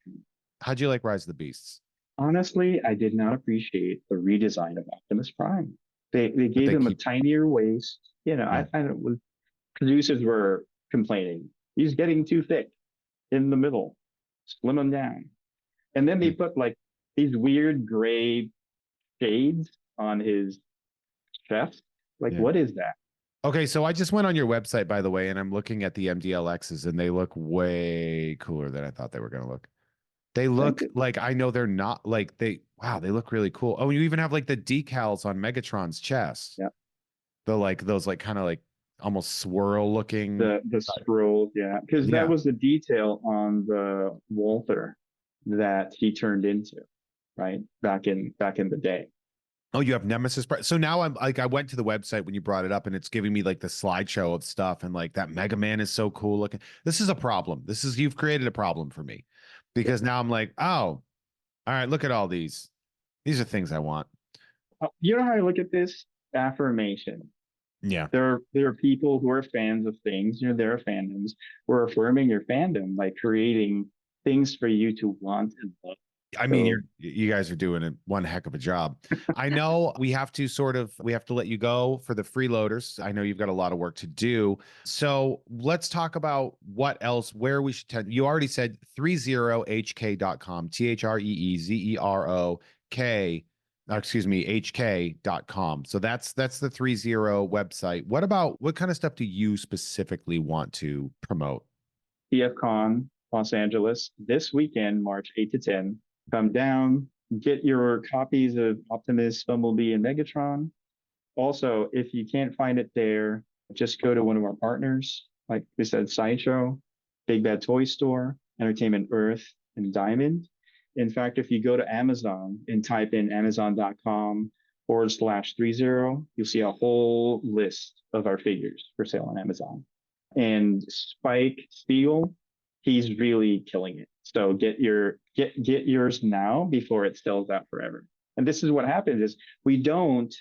Speaker 1: How'd you like Rise of the Beasts?
Speaker 2: Honestly, I did not appreciate the redesign of Optimus Prime. They
Speaker 1: But
Speaker 2: gave
Speaker 1: they
Speaker 2: him a
Speaker 1: keep,
Speaker 2: tinier waist.
Speaker 1: yeah.
Speaker 2: I don't. Producers were complaining. He's getting too thick in the middle, slim him down. And then they
Speaker 1: Mm.
Speaker 2: put like these weird gray shades on his chest. Like,
Speaker 1: Yeah.
Speaker 2: what is that?
Speaker 1: Okay, so I just went on your website, by the way, and I'm looking at the MDLXs, and they look way cooler than I thought they were going to look. They
Speaker 2: Thank
Speaker 1: look
Speaker 2: you.
Speaker 1: like I know they're not like wow, they look really cool. Oh, you even have like the decals on Megatron's chest.
Speaker 2: Yeah.
Speaker 1: The like those like kind of like almost swirl looking.
Speaker 2: The scrolls, yeah. Because that
Speaker 1: Yeah.
Speaker 2: was the detail on the Walther that he turned into, right? Back in the day.
Speaker 1: Oh, you have Nemesis. So now I'm like, I went to the website when you brought it up and it's giving me like the slideshow of stuff. And like that Mega Man is so cool looking. This is a problem. You've created a problem for me
Speaker 2: Yeah.
Speaker 1: because now I'm like, oh, all right, look at all these. These are things I want.
Speaker 2: You know how I look at this? Affirmation.
Speaker 1: Yeah.
Speaker 2: There are people who are fans of things, there are fandoms. We're affirming your fandom by creating things for you to want and love.
Speaker 1: I mean,
Speaker 2: So
Speaker 1: you guys are doing one heck of a job. I know we have to let you go for the freeloaders. I know you've got a lot of work to do. So let's talk about what else, where we should tend. You already said threezero hk.com, THREEZEROK, excuse me, HK.com. So that's the 30 website. What kind of stuff do you specifically want to promote?
Speaker 2: TFCon Los Angeles this weekend, March 8 to 10. Come down, get your copies of Optimus, Bumblebee, and Megatron. Also, if you can't find it there, just go to one of our partners, like we said, Sideshow. Big Bad Toy Store, Entertainment Earth, and Diamond. In fact, if you go to Amazon and type in amazon.com/threezero, you'll see a whole list of our figures for sale on Amazon. And Spike Spiegel, he's really killing it. So get yours now before it sells out forever. And this is what happens is we don't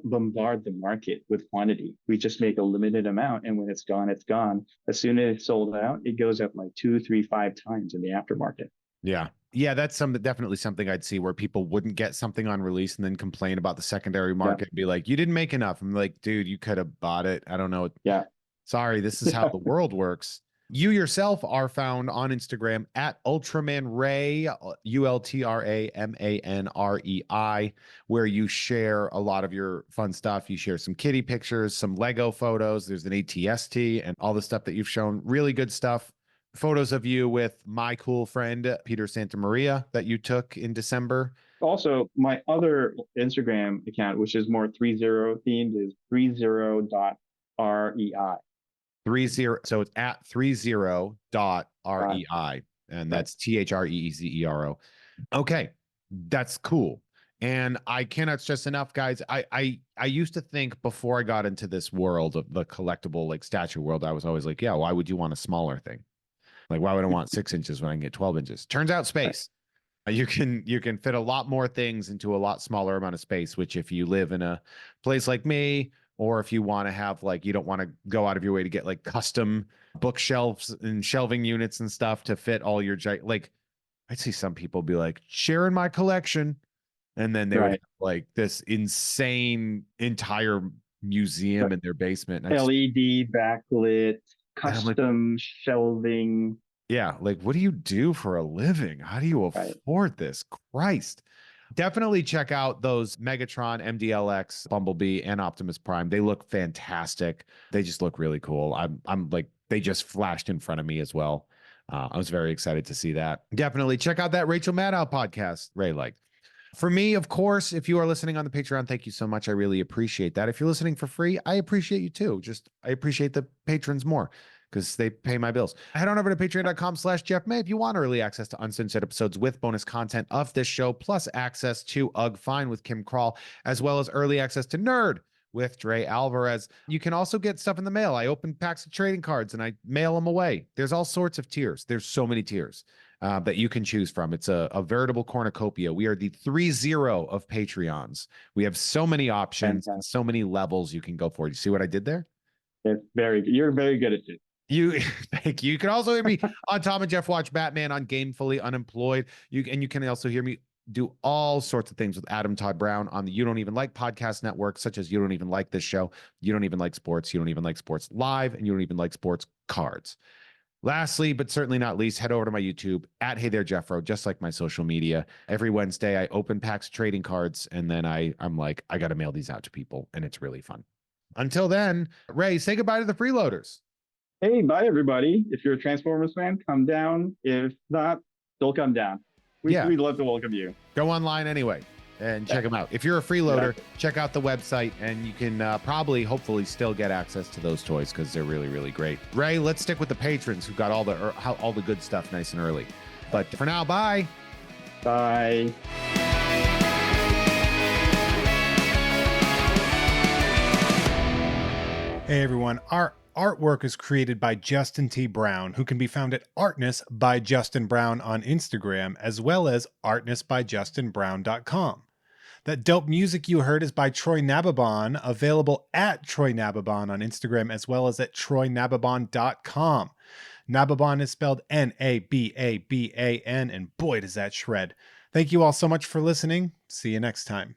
Speaker 2: bombard the market with quantity. We just make a limited amount, and when it's gone, it's gone. As soon as it's sold out, it goes up like 2, 3, 5 times in the aftermarket.
Speaker 1: Yeah. Yeah, that's definitely something I'd see where people wouldn't get something on release and then complain about the secondary
Speaker 2: Yeah,
Speaker 1: market and be like, you didn't make enough. I'm like, dude, you could have bought it. I don't know.
Speaker 2: yeah.
Speaker 1: Sorry, this is how the world works. You yourself are found on Instagram at Ultraman Ray, ULTRAMANREI, where you share a lot of your fun stuff. You share some kitty pictures, some Lego photos. There's an ATST and all the stuff that you've shown. Really good stuff. Photos of you with my cool friend, Peter Santamaria, that you took in December.
Speaker 2: Also, my other Instagram account, which is more 3-0 themed, is 30.rei.
Speaker 1: 30. So it's at 30.rei. And
Speaker 2: Right.
Speaker 1: that's THREEZERO. Okay. That's cool. And I cannot stress enough, guys. I used to think before I got into this world of the collectible like statue world, I was always like, yeah, why would you want a smaller thing? Like, why would I want 6 inches when I can get 12 inches? Turns out
Speaker 2: Right.
Speaker 1: space. You can fit a lot more things into a lot smaller amount of space, which if you live in a place like me, or if you want to have like you don't want to go out of your way to get like custom bookshelves and shelving units and stuff to fit all your like I'd see some people be like sharing my collection, and then they would have
Speaker 2: Right.
Speaker 1: like this insane entire museum
Speaker 2: Right.
Speaker 1: in their basement.
Speaker 2: LED backlit,
Speaker 1: And I'm like,
Speaker 2: custom shelving.
Speaker 1: yeah, like what do you do for a living? How do you
Speaker 2: Right.
Speaker 1: afford this? Christ. Definitely check out those Megatron, MDLX, Bumblebee, and Optimus Prime. They look fantastic. They just look really cool. I'm like they just flashed in front of me as well. I was very excited to see that. Definitely check out that Rachel Maddow podcast. Ray liked. For me, of course, if you are listening on the Patreon, thank you so much. I really appreciate that. If you're listening for free, I appreciate you too. Just I appreciate the patrons more because they pay my bills. Head on over to patreon.com/Jeff May if you want early access to uncensored episodes with bonus content of this show, plus access to Ugh Fine with Kim Crawl, as well as early access to Nerd with Dre Alvarez. You can also get stuff in the mail. I open packs of trading cards and I mail them away. There's all sorts of tiers. There's so many tiers that you can choose from. It's a veritable cornucopia. We are the 30 of Patreons. We have so many options and
Speaker 2: Fantastic.
Speaker 1: so many levels you can go for. You see what I did there?
Speaker 2: It's very good. You're very good at it.
Speaker 1: You thank you. You can also hear me on Tom and Jeff Watch Batman on Gamefully Unemployed. You can also hear me do all sorts of things with Adam Todd Brown on the You Don't Even Like podcast network, such as You Don't Even Like This Show, You Don't Even Like Sports, You Don't Even Like Sports Live, and You Don't Even Like Sports Cards. Lastly, but certainly not least, head over to my YouTube at Hey There Jeffro, just like my social media. Every Wednesday, I open packs of trading cards, and then I'm like, I got to mail these out to people, and it's really fun. Until then, Ray, say goodbye to the freeloaders.
Speaker 2: Hey, bye everybody. If you're a Transformers fan, come down. If not, don't come down.
Speaker 1: Yeah,
Speaker 2: We'd love to welcome you.
Speaker 1: go online anyway and check them out. If you're a freeloader, check out the website, and you can hopefully still get access to those toys because they're really, really great. Ray, let's stick with the patrons who got all the good stuff nice and early. But for now, bye.
Speaker 2: Bye.
Speaker 3: Hey everyone, our artwork is created by Justin T. Brown, who can be found at Artness by Justin Brown on Instagram, as well as artnessbyjustinbrown.com. That dope music you heard is by Troy Nababon, available at Troy Nababon on Instagram, as well as at troynababon.com. Nababon is spelled Nababan, and boy does that shred. Thank you all so much for listening. See you next time.